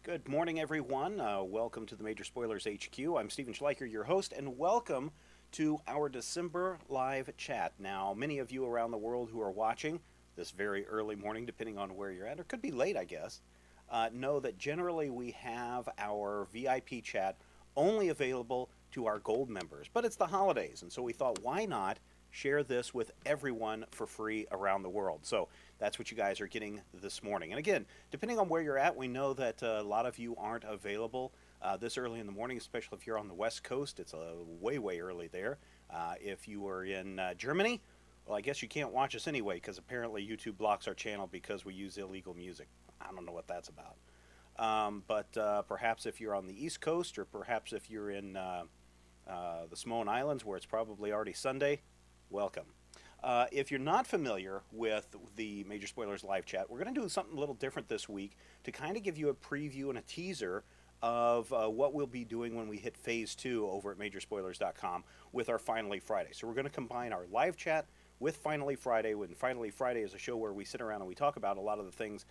Good morning, everyone. Welcome to the Major Spoilers HQ. I'm Stephen Schleicher, your host, and welcome to our December live chat. Now, many of you around the world who are watching this very early morning, depending on where you're at, or could be late, I guess, know that generally we have our VIP chat only available to our gold members. But it's the holidays, and so we thought, why not share this with everyone for free around the world? So that's what you guys are getting this morning. And again, depending on where you're at, we know that a lot of you aren't available this early in the morning, especially if you're on the West Coast. It's way, way early there. If you are in Germany, well, I guess you can't watch us anyway because apparently YouTube blocks our channel because we use illegal music. I don't know what that's about. But perhaps if you're on the East Coast, or perhaps if you're in the Samoan Islands where it's probably already Sunday, welcome. If you're not familiar with the Major Spoilers live chat, we're going to do something a little different this week to kind of give you a preview and a teaser of what we'll be doing when we hit Phase 2 over at MajorSpoilers.com with our Finally Friday. So we're going to combine our live chat with Finally Friday, when Finally Friday is a show where we sit around and we talk about a lot of the things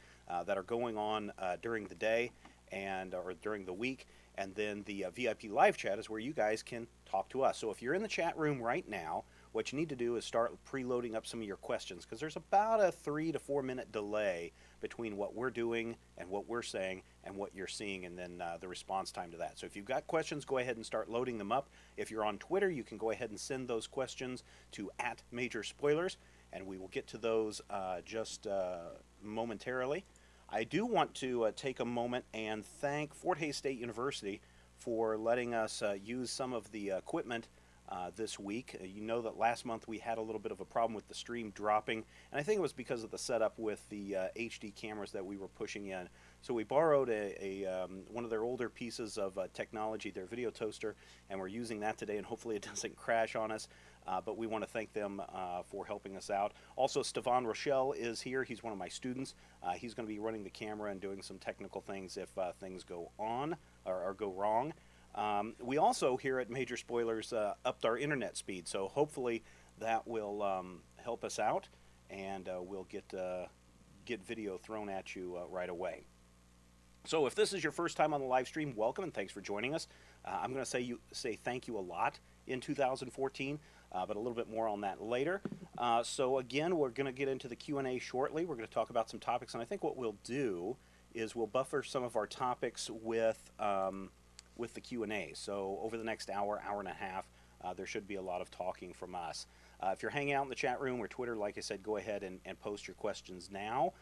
that are going on during the day or during the week. And then the VIP live chat is where you guys can talk to us. So if you're in the chat room right now, what you need to do is start preloading up some of your questions, because there's about a 3 to 4 minute delay between what we're doing and what we're saying and what you're seeing, and then the response time to that. So if you've got questions, go ahead and start loading them up. If you're on Twitter, you can go ahead and send those questions to @MajorSpoilers, and we will get to those just momentarily. I do want to take a moment and thank Fort Hays State University for letting us use some of the equipment this week. You know that last month we had a little bit of a problem with the stream dropping, and I think it was because of the setup with the HD cameras that we were pushing in. So we borrowed one of their older pieces of technology, their video toaster, and we're using that today, and hopefully it doesn't crash on us. But we want to thank them for helping us out. Also, Stevan Rochelle is here. He's one of my students. He's going to be running the camera and doing some technical things if things go on or go wrong. We also, here at Major Spoilers, upped our internet speed, so hopefully that will help us out, and we'll get video thrown at you right away. So if this is your first time on the live stream, welcome and thanks for joining us. I'm going to say thank you a lot in 2014, but a little bit more on that later. So again, we're going to get into the Q&A shortly. We're going to talk about some topics, and I think what we'll do is we'll buffer some of our topics with the Q&A. So over the next hour and a half, there should be a lot of talking from us. If you're hanging out in the chat room or Twitter, like I said, go ahead and post your questions now.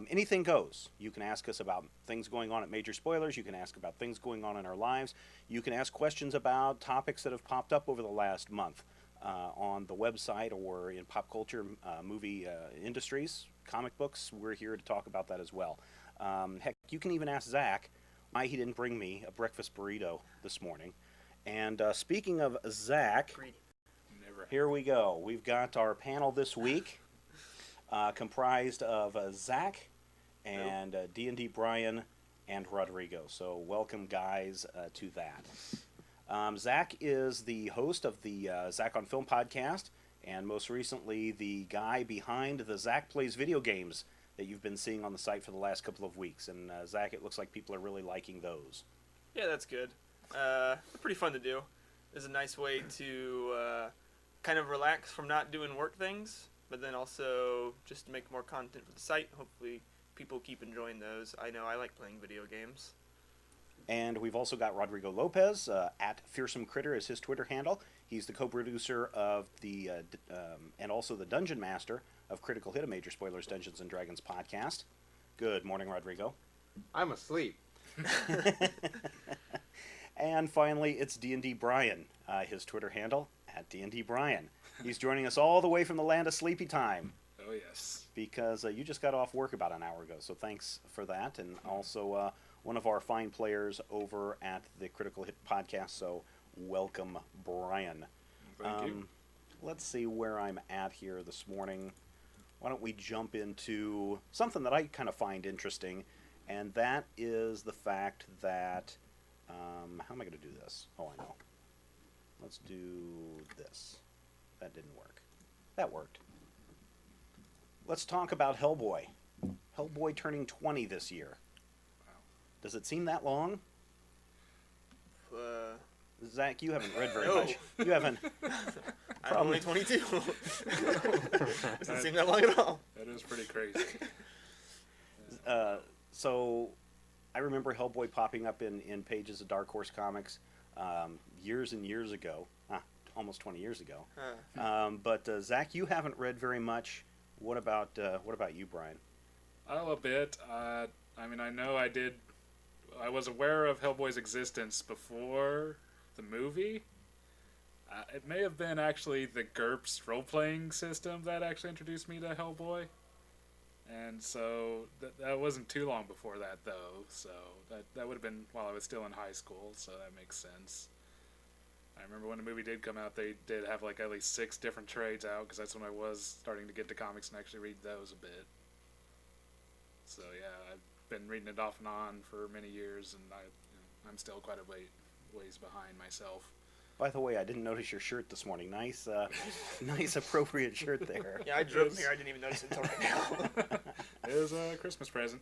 Anything goes. You can ask us about things going on at Major Spoilers. You can ask about things going on in our lives. You can ask questions about topics that have popped up over the last month on the website or in pop culture, movie industries, comic books. We're here to talk about that as well. Heck, you can even ask Zach why he didn't bring me a breakfast burrito this morning. And speaking of Zach, here we go. We've got our panel this week comprised of Zach and D&D Brian and Rodrigo. So welcome, guys, to that. Zach is the host of the Zach on Film podcast, and most recently the guy behind the Zach Plays Video Games that you've been seeing on the site for the last couple of weeks. And Zach, it looks like people are really liking those. Yeah, that's good. They're pretty fun to do. It's a nice way to kind of relax from not doing work things, but then also just make more content for the site. Hopefully people keep enjoying those. I know I like playing video games. And we've also got Rodrigo Lopez, at Fearsome Critter is his Twitter handle. He's the co-producer of and also the Dungeon Master of Critical Hit, a Major Spoilers Dungeons & Dragons podcast. Good morning, Rodrigo. I'm asleep. And finally, it's D&D Brian, his Twitter handle, at D&D Brian. He's joining us all the way from the land of sleepy time. Oh, yes. Because you just got off work about an hour ago, so thanks for that. And also one of our fine players over at the Critical Hit podcast, so welcome, Brian. Thank you. Let's see where I'm at here this morning. Why don't we jump into something that I kind of find interesting, and that is the fact that, how am I going to do this? Oh, I know. Let's do this. That didn't work. That worked. Let's talk about Hellboy. Hellboy turning 20 this year. Does it seem that long? Zach, you haven't read very No. much. You haven't. I'm only 22. Doesn't seem that long at all. That is pretty crazy. So I remember Hellboy popping up in pages of Dark Horse Comics years and years ago, almost 20 years ago. But Zach, you haven't read very much. What about you, Brian? Oh, a bit. I mean, I know I did. I was aware of Hellboy's existence before the movie. It may have been actually the GURPS role-playing system that actually introduced me to Hellboy. And so that wasn't too long before that, though. So that would have been while I was still in high school, so that makes sense. I remember when the movie did come out, they did have like at least 6 different trades out, because that's when I was starting to get to comics and actually read those a bit. So yeah, I've been reading it off and on for many years, and I'm still quite a ways behind myself. By the way, I didn't notice your shirt this morning. Nice, nice appropriate shirt there. Yeah, I drove here. I didn't even notice it until right now. It was a Christmas present.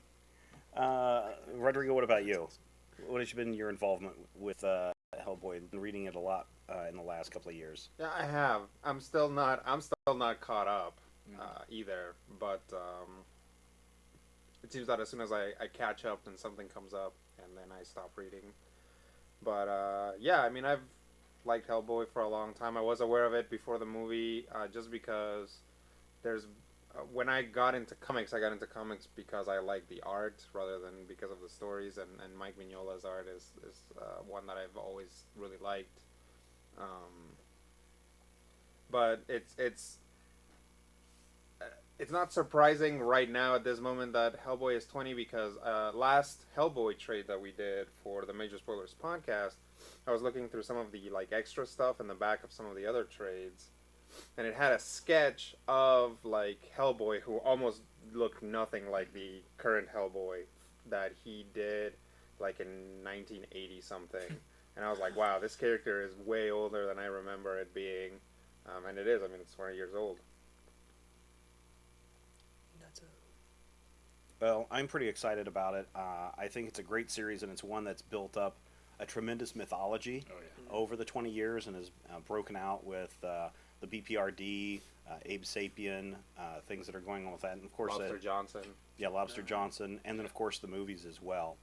Rodrigo, what about you? What has been your involvement with Hellboy? I've been reading it a lot in the last couple of years. Yeah, I have. I'm still not caught up either. But it seems that as soon as I catch up, then something comes up, and then I stop reading. But yeah, I mean, I've liked Hellboy for a long time. I was aware of it before the movie, just because there's when I got into comics because I like the art rather than because of the stories, and Mike Mignola's art is one that I've always really liked. But it's not surprising right now at this moment that Hellboy is 20, because last Hellboy trade that we did for the Major Spoilers podcast, I was looking through some of the like extra stuff in the back of some of the other trades, and it had a sketch of like Hellboy who almost looked nothing like the current Hellboy that he did like in 1980 something. And I was like, wow, this character is way older than I remember it being. And it is. I mean, it's 20 years old. Well, I'm pretty excited about it. I think it's a great series, and it's one that's built up a tremendous mythology over the 20 years and has broken out with the BPRD, Abe Sapien, things that are going on with that. And of course, Lobster Johnson. Yeah, Lobster Johnson, and then of course the movies as well.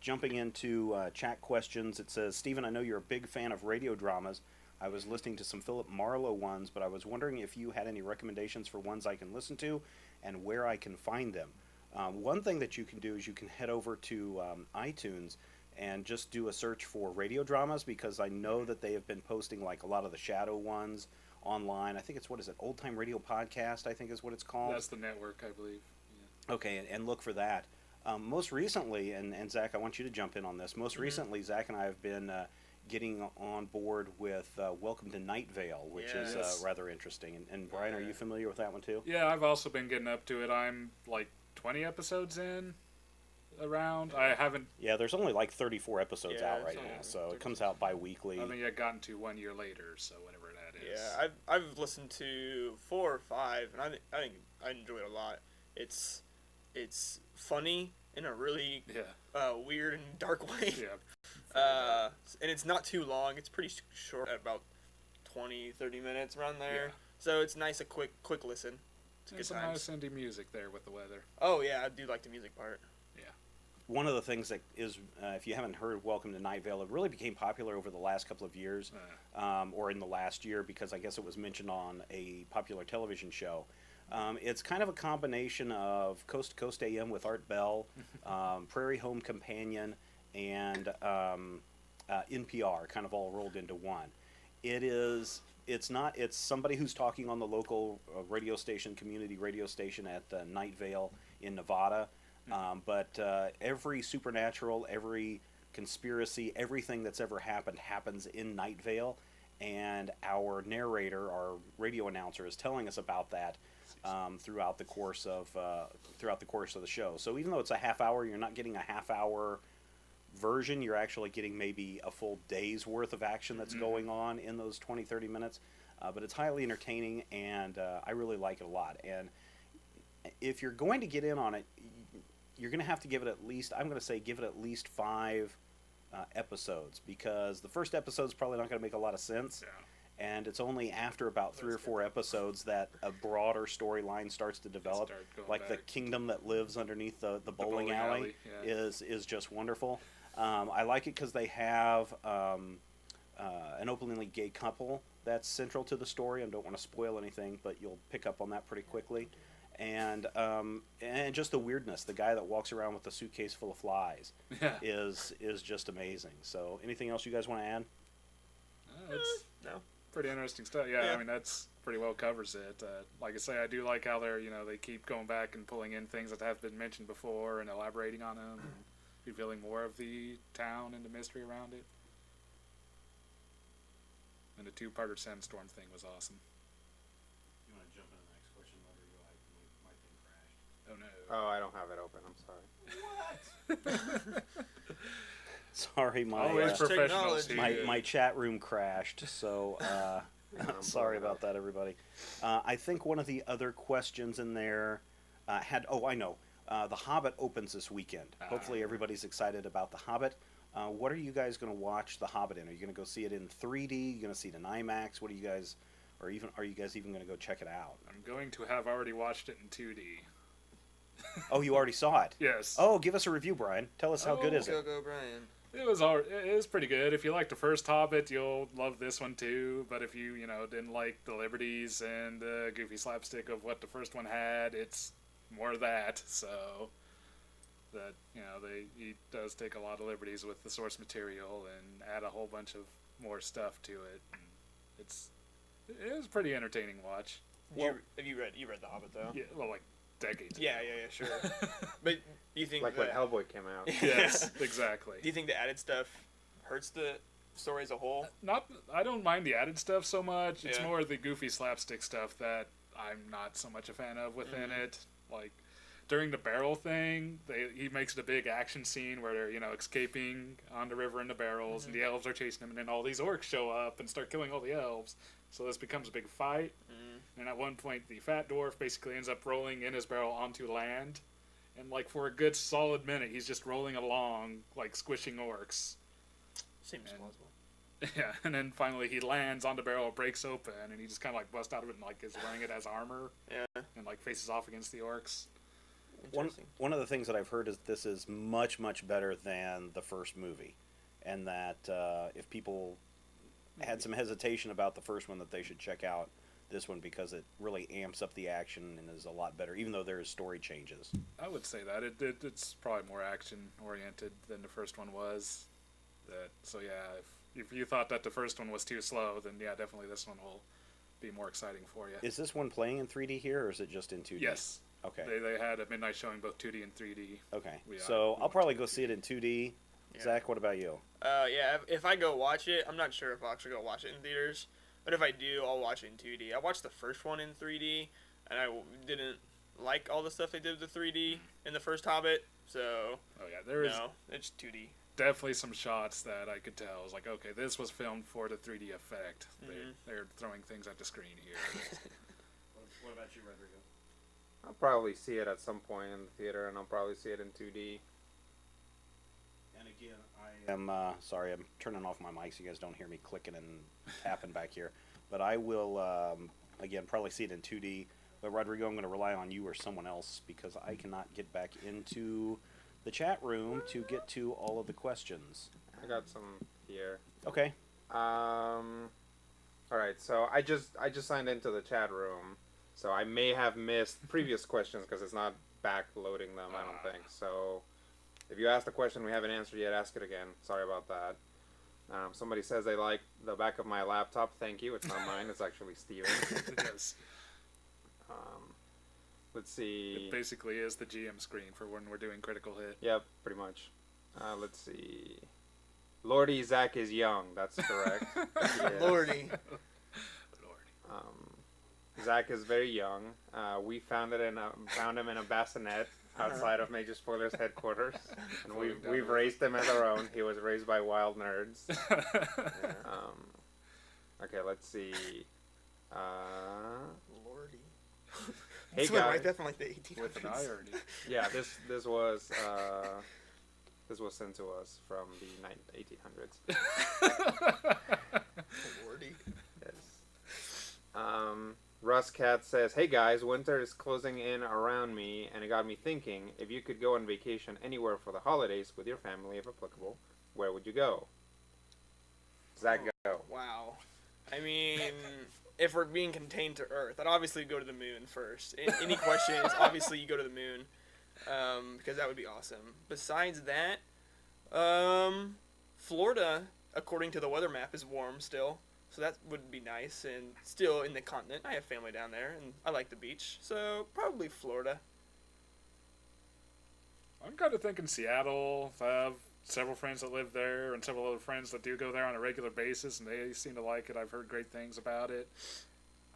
Jumping into chat questions, it says, Stephen, I know you're a big fan of radio dramas. I was listening to some Philip Marlowe ones, but I was wondering if you had any recommendations for ones I can listen to and where I can find them. One thing that you can do is you can head over to iTunes and just do a search for radio dramas, because I know that they have been posting like a lot of the Shadow ones online. I think it's, Old Time Radio Podcast, I think is what it's called. That's the network, I believe. Yeah. Okay, and look for that. Most recently, and Zach, I want you to jump in on this. Most recently, Zach and I have been getting on board with Welcome to Night Vale, which is rather interesting. And Brian, are you familiar with that one too? Yeah, I've also been getting up to it. I'm like 20 episodes in around. I haven't... Yeah, there's only like 34 episodes out right now, so it comes out bi-weekly. I haven't yet gotten to 1 year later, so whatever that is. Yeah, I've listened to 4 or 5, and I think I enjoy it a lot. It's funny in a really weird and dark way. Yeah. And it's not too long. It's pretty short, at about 20-30 minutes around there. Yeah. So it's nice, a quick listen. It's There's good some times. nice indie music there with the weather. Oh yeah, I do like the music part. Yeah. One of the things that is, if you haven't heard Welcome to Night Vale, it really became popular over the last couple of years, or in the last year, because I guess it was mentioned on a popular television show. It's kind of a combination of Coast to Coast AM with Art Bell, Prairie Home Companion, and NPR, kind of all rolled into one. It's somebody who's talking on the local radio station, community radio station at Night Vale in Nevada. But every supernatural, every conspiracy, everything that's ever happened happens in Night Vale, and our narrator, our radio announcer, is telling us about that throughout the course of the show. So even though it's a half hour, you're not getting a half hour version. You're actually getting maybe a full day's worth of action that's going on in those 20-30 minutes. But it's highly entertaining, and I really like it a lot. And if you're going to get in on it, you're going to have to give it at least, I'm going to say give it at least 5 episodes, because the first episode's probably not going to make a lot of sense. Yeah. And it's only after about 3 or 4 episodes that a broader storyline starts to develop. Like the kingdom that lives underneath the bowling alley is just wonderful. I like it because they have an openly gay couple that's central to the story. I don't want to spoil anything, but you'll pick up on that pretty quickly. And just the weirdness. The guy that walks around with a suitcase full of flies is just amazing. So anything else you guys want to add? It's No. pretty interesting stuff. Yeah, I mean, that's pretty well covers it. Like I say, I do like how they keep going back and pulling in things that have been mentioned before and elaborating on them and revealing more of the town and the mystery around it. And the 2-parter Sandstorm thing was awesome. You want to jump into the next question, Rodrigo? My thing crashed. Oh, no. Oh, I don't have it open. I'm sorry. What? Sorry, Always professionals technology. here. my chat room crashed, so sorry about that, everybody. I think one of the other questions in there had, I know, The Hobbit opens this weekend. Hopefully everybody's excited about The Hobbit. What are you guys going to watch The Hobbit in? Are you going to go see it in 3D? Are you going to see it in IMAX? What are you guys, are you guys even going to go check it out? I'm going to have already watched it in 2D. Oh, you already saw it? Yes. Oh, give us a review, Brian. Tell us how good is it? Go, Brian. It was pretty good. If you liked the first Hobbit, you'll love this one too. But if you didn't like the liberties and the goofy slapstick of what the first one had, it's more of that. So that he does take a lot of liberties with the source material and add a whole bunch of more stuff to it. And it was a pretty entertaining watch. Have you read The Hobbit though? Yeah, well, like decades. Yeah, sure. But do you think Like when Hellboy came out. Yes, exactly. Do you think the added stuff hurts the story as a whole? I don't mind the added stuff so much. It's Yeah. more the goofy slapstick stuff that I'm not so much a fan of within it. Like during the barrel thing, he makes it a big action scene where they're escaping on the river in the barrels, and the elves are chasing them, and then all these orcs show up and start killing all the elves. So this becomes a big fight. And at one point, the fat dwarf basically ends up rolling in his barrel onto land. And, for a good solid minute, he's just rolling along, squishing orcs. Seems plausible. Yeah, and then finally he lands on the barrel, breaks open, and he just kind of, busts out of it and, is wearing it as armor. Yeah. And, faces off against the orcs. One of the things that I've heard is this is much, much better than the first movie. And that if people had some hesitation about the first one, that they should check out this one, because it really amps up the action and is a lot better, even though there's story changes. I would say that. It's probably more action-oriented than the first one was. So, yeah, if you thought that the first one was too slow, then, yeah, definitely this one will be more exciting for you. Is this one playing in 3D here, or is it just in 2D? Yes. Okay. They had a midnight showing both 2D and 3D. Okay. We I'll probably go see it in 2D. Yeah. Zach, what about you? Yeah, if I go watch it, I'm not sure if I'll actually go watch it in theaters. But if I do, I'll watch it in 2D. I watched the first one in 3D, and I didn't like all the stuff they did with the 3D in the first Hobbit, so... Oh, yeah, there is it's 2D. definitely some shots that I could tell. I was like, okay, this was filmed for the 3D effect. They're throwing things at the screen here. What about you, Rodrigo? I'll probably see it at some point in the theater, and I'll probably see it in 2D. And again, I am sorry, I'm turning off my mic so you guys don't hear me clicking and tapping back here. But I will, again, probably see it in 2D. But Rodrigo, I'm going to rely on you or someone else, because I cannot get back into the chat room to get to all of the questions. I got some here. Okay. All right, so I just signed into the chat room, so I may have missed previous questions because it's not back loading them. I don't think so. If you asked a question we haven't answered yet, ask it again. Sorry about that. Somebody says they like the back of my laptop. Thank you. It's not mine. It's actually Steven's. Yes. Let's see. It basically is the GM screen for when we're doing Critical Hit. Yep, pretty much. Let's see. Lordy Zach is young. That's correct. Yes. Lordy. Zach is very young. We found him in a bassinet outside of Major Spoilers headquarters, and we've raised him as our own. He was raised by wild nerds. Okay, let's see. Lordy. Hey This went guys. right from like the 1800s. With an irony. Yeah, this was sent to us from the 1800s. Lordy. Yes. Russ Cat says, "Hey guys, winter is closing in around me, and it got me thinking. If you could go on vacation anywhere for the holidays with your family, if applicable, where would you go?" Zach, go. Wow. I mean, if we're being contained to Earth, I'd obviously go to the moon first. Any questions, obviously you go to the moon, because that would be awesome. Besides that, Florida, according to the weather map, is warm still, so that would be nice. And still in the continent, I have family down there, and I like the beach, so probably Florida. I'm kind of thinking Seattle. I have several friends that live there and several other friends that do go there on a regular basis, and they seem to like it. I've heard great things about it.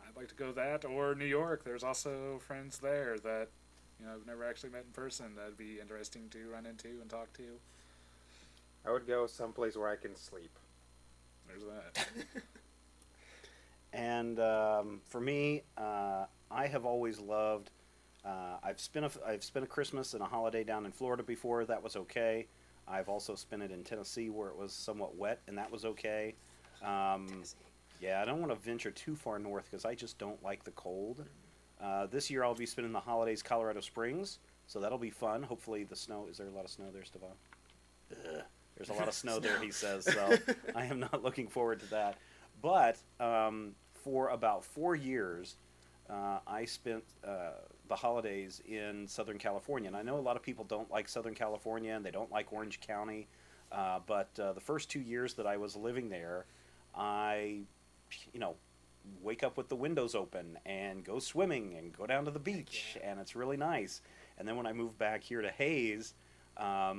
I'd like to go that, or New York. There's also friends there that I've never actually met in person. That'd be interesting to run into and talk to. I would go someplace where I can sleep. There's that. And for me, I have always loved. I've spent a Christmas and a holiday down in Florida before. That was okay. I've also spent it in Tennessee where it was somewhat wet, and that was okay. Yeah, I don't want to venture too far north because I just don't like the cold. This year I'll be spending the holidays Colorado Springs, so that'll be fun. Hopefully the snow. Is there a lot of snow there, Stefan? There's a lot of snow there, he says, so I am not looking forward to that. But for about 4 years, I spent the holidays in Southern California. And I know a lot of people don't like Southern California and they don't like Orange County. But the first 2 years that I was living there, I, wake up with the windows open and go swimming and go down to the beach. And it's really nice. And then when I moved back here to Hayes, I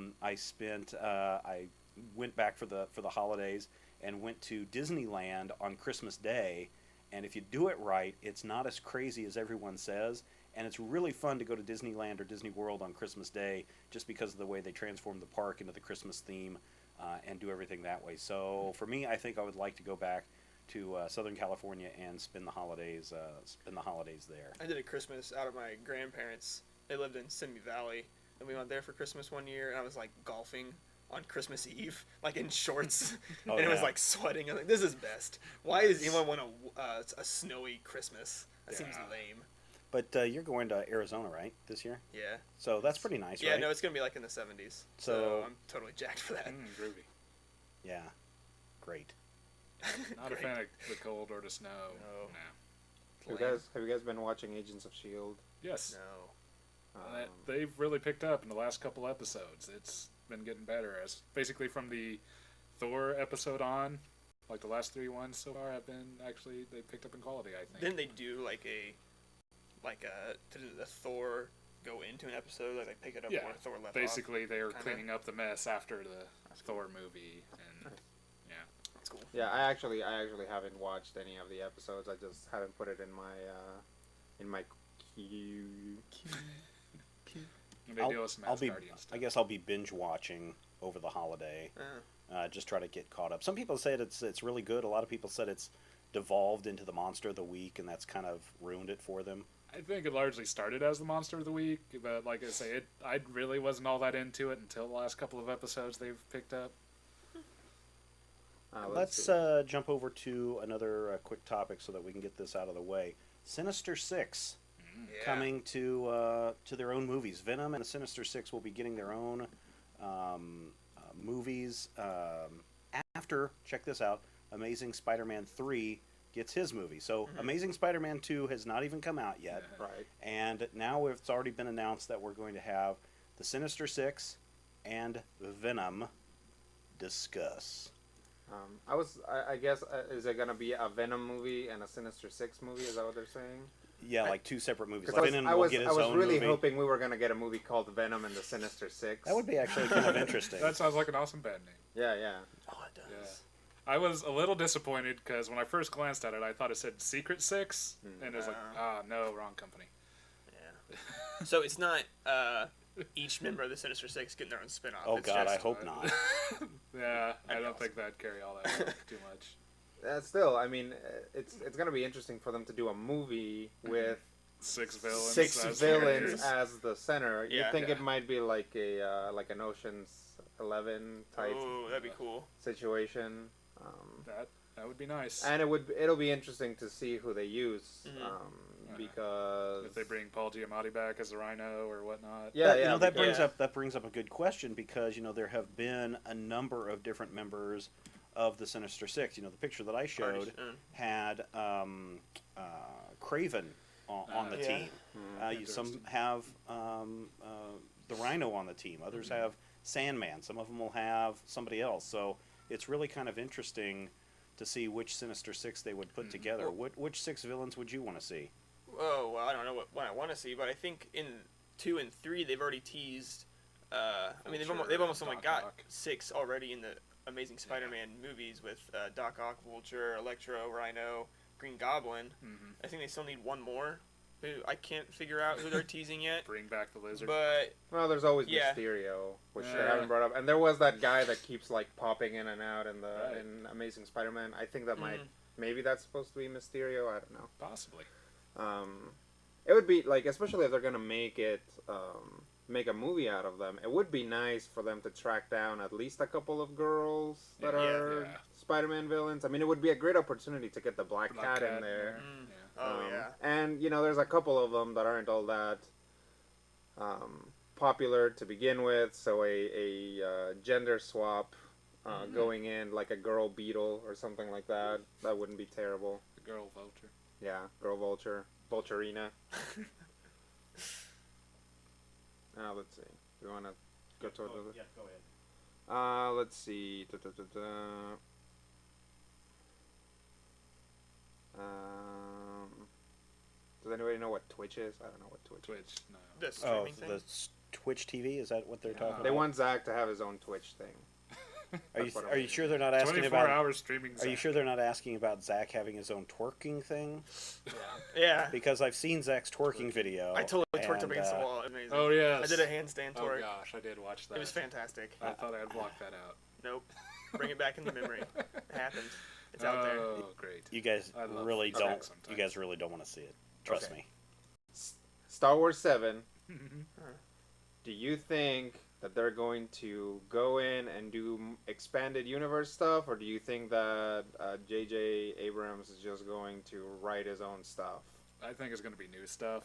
went back for the holidays and went to Disneyland on Christmas Day. And if you do it right, it's not as crazy as everyone says. And it's really fun to go to Disneyland or Disney World on Christmas Day just because of the way they transform the park into the Christmas theme and do everything that way. So for me, I think I would like to go back to Southern California and spend the holidays there. I did a Christmas out of my grandparents. They lived in Night Vale, and we went there for Christmas one year, and I was like golfing on Christmas Eve, like in shorts, Oh, and it was yeah. like sweating. I was like, "This is best. Why does anyone want a snowy Christmas? That seems Yeah. lame." But you're going to Arizona, right, this year? Yeah. So that's pretty nice, Yeah, right? no, it's gonna be like in the 70s. So- So I'm totally jacked for that. Groovy. Yeah. Great. Not a Great. fan of the cold or the snow. No. No. Have you guys been watching Agents of S.H.I.E.L.D.? Yes. No. They've really picked up in the last couple episodes. It's been getting better. As basically from the Thor episode on, like the last 3 ones so far have been actually they picked up in quality. I think. Didn't they do did the Thor go into an episode like they pick it up Yeah, where Thor left basically they were kinda. cleaning up the mess after the Thor movie, and off? That's cool. Yeah, I actually haven't watched any of the episodes. I just haven't put it in my queue. And they deal with some Asgardian stuff. I guess I'll be binge watching over the holiday. Just try to get caught up. Some people said it's really good. A lot of people said it's devolved into the monster of the week, and that's kind of ruined it for them. I think it largely started as the Monster of the Week, but like I say, I really wasn't all that into it until the last couple of episodes they've picked up. Let's jump over to another quick topic so that we can get this out of the way. Sinister Six Yeah. coming to their own movies. Venom and the Sinister Six will be getting their own movies after, check this out, Amazing Spider-Man 3 gets his movie. So Amazing Spider-Man 2 has not even come out yet. Right. And now it's already been announced that we're going to have the Sinister Six and Venom discuss. I guess, is it gonna be a Venom movie and a Sinister Six movie? Is that what they're saying? Yeah, like 2 separate movies. 'Cause Like Venom will get his I was own really movie. hoping we were gonna get a movie called Venom and the Sinister Six. That would be actually kind of interesting. That sounds like an awesome band name. Yeah. Oh, it does. Yeah. I was a little disappointed because when I first glanced at it, I thought it said Secret Six, and it was like, no, wrong company. Yeah. So it's not each member of the Sinister Six getting their own spin-off. Oh It's God, I just, hope not. Yeah, I That'd be don't think that'd carry all that well too much. Still, I mean, it's gonna be interesting for them to do a movie with 6 villains. six as villains characters. as the center. You Yeah. think Yeah. it might be like a like an Ocean's 11 type Oh, that'd be cool. situation. That would be nice. And it'll be interesting to see who they use, Mhm. because If they bring Paul Giamatti back as a Rhino or whatnot. yeah, You know, that because- brings up a good question, because there have been a number of different members of the Sinister Six. The picture that I showed had Craven on the Yeah. team. Some Interesting. have the Rhino on the team. Others have Sandman. Some of them will have somebody else. So it's really kind of interesting to see which Sinister Six they would put together. Which 6 villains would you want to see? Oh, well, I don't know what I want to see, but I think in 2 and 3 they've already teased. I mean, Vulture, they've almost only Doc got Ock. 6 already in the Amazing Spider-Man movies with Doc Ock, Vulture, Electro, Rhino, Green Goblin. Mhm. I think they still need one more. Who I can't figure out who they're teasing yet. Bring back the lizard. But well, there's always Yeah. Mysterio, which they Yeah. haven't brought up, and there was that guy that keeps like popping in and out in Right. in Amazing Spider-Man. I think that Mhm. maybe that's supposed to be Mysterio. I don't know. Possibly. It would be like, especially if they're gonna make a movie out of them. It would be nice for them to track down at least a couple of girls that Yeah. are Yeah. Spider-Man villains. I mean, it would be a great opportunity to get the Black Cat in there. Mm. Yeah. Oh yeah. And there's a couple of them that aren't all that popular to begin with. So a gender swap going in, like a girl beetle or something like that. That wouldn't be terrible. The girl Vulture. Yeah, girl vulture, Vulturina. Let's see. We want to go toward the. Yeah, go ahead. Let's see. Does anybody know what Twitch is? I don't know what Twitch is. Twitch. No. The Oh, streaming thing. the Twitch TV, is that what they're talking about? They want Zach to have his own Twitch thing. That's what Are you I'm- sure they're not asking 24 about? hours streaming. Are you sure they're not asking about Zach having his own twerking thing? Yeah. Because I've seen Zach's twerking video. I totally twerked up and, against the wall. Amazing. Oh yes. I did a handstand Oh twerk. gosh, I did watch that. It was fantastic. I thought I'd block that out. Nope. Bring it back into memory. It happened. It's out there. Oh great. You guys I love really Zach don't. sometimes. You guys really don't want to see it. Trust Okay. me. Star Wars 7. Do you think that they're going to go in and do expanded universe stuff, or do you think that J.J. Abrams is just going to write his own stuff? I think it's going to be new stuff.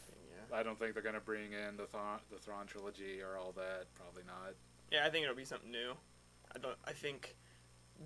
Yeah. I don't think they're going to bring in the Thrawn trilogy or all that. Probably not. Yeah, I think it'll be something new. I think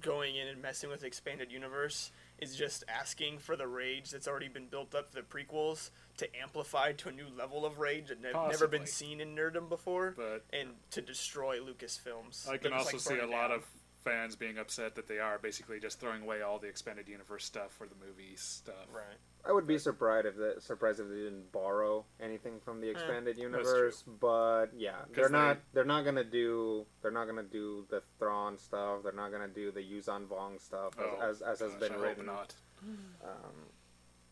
going in and messing with the expanded universe is just asking for the rage that's already been built up for the prequels to amplify to a new level of rage that never been Possibly. seen in nerddom before, But and to destroy Lucasfilms. I can They're just, also like, see a burning lot down. of fans being upset that they are basically just throwing away all the expanded universe stuff for the movies stuff. Right. I would be surprised if they didn't borrow anything from the expanded universe, but yeah, 'Cause they're not gonna do the Thrawn stuff. They're not gonna do the Yuzan Vong stuff as has Gosh, been I hope written. not.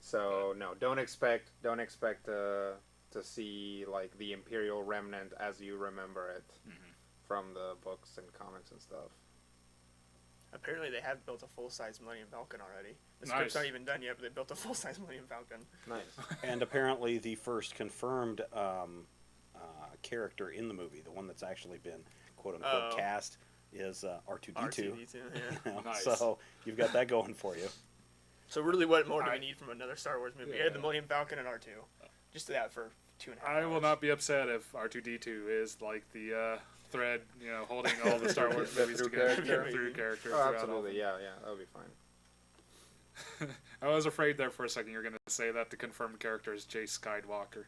So no, don't expect to see like the Imperial remnant as you remember it from the books and comics and stuff. Apparently, they have built a full-size Millennium Falcon already. The Nice. script's not even done yet, but they built a full-size Millennium Falcon. Nice. And apparently, the first confirmed character in the movie, the one that's actually been quote unquote Oh. cast, is R2D2. R2D2, yeah. You know, Nice. So you've got that going for you. So really, what more do we I- need from another Star Wars movie? Yeah. Yeah, the Millennium Falcon and R2. Just that for 2.5 hours. I will not be upset if R2D2 is like the thread, holding all the Star Wars The movies through together. character. The through character. Oh, throughout all absolutely. of Yeah, that would be fine. them. I was afraid there for a second you're going to say that the confirmed character is Jay Skywalker.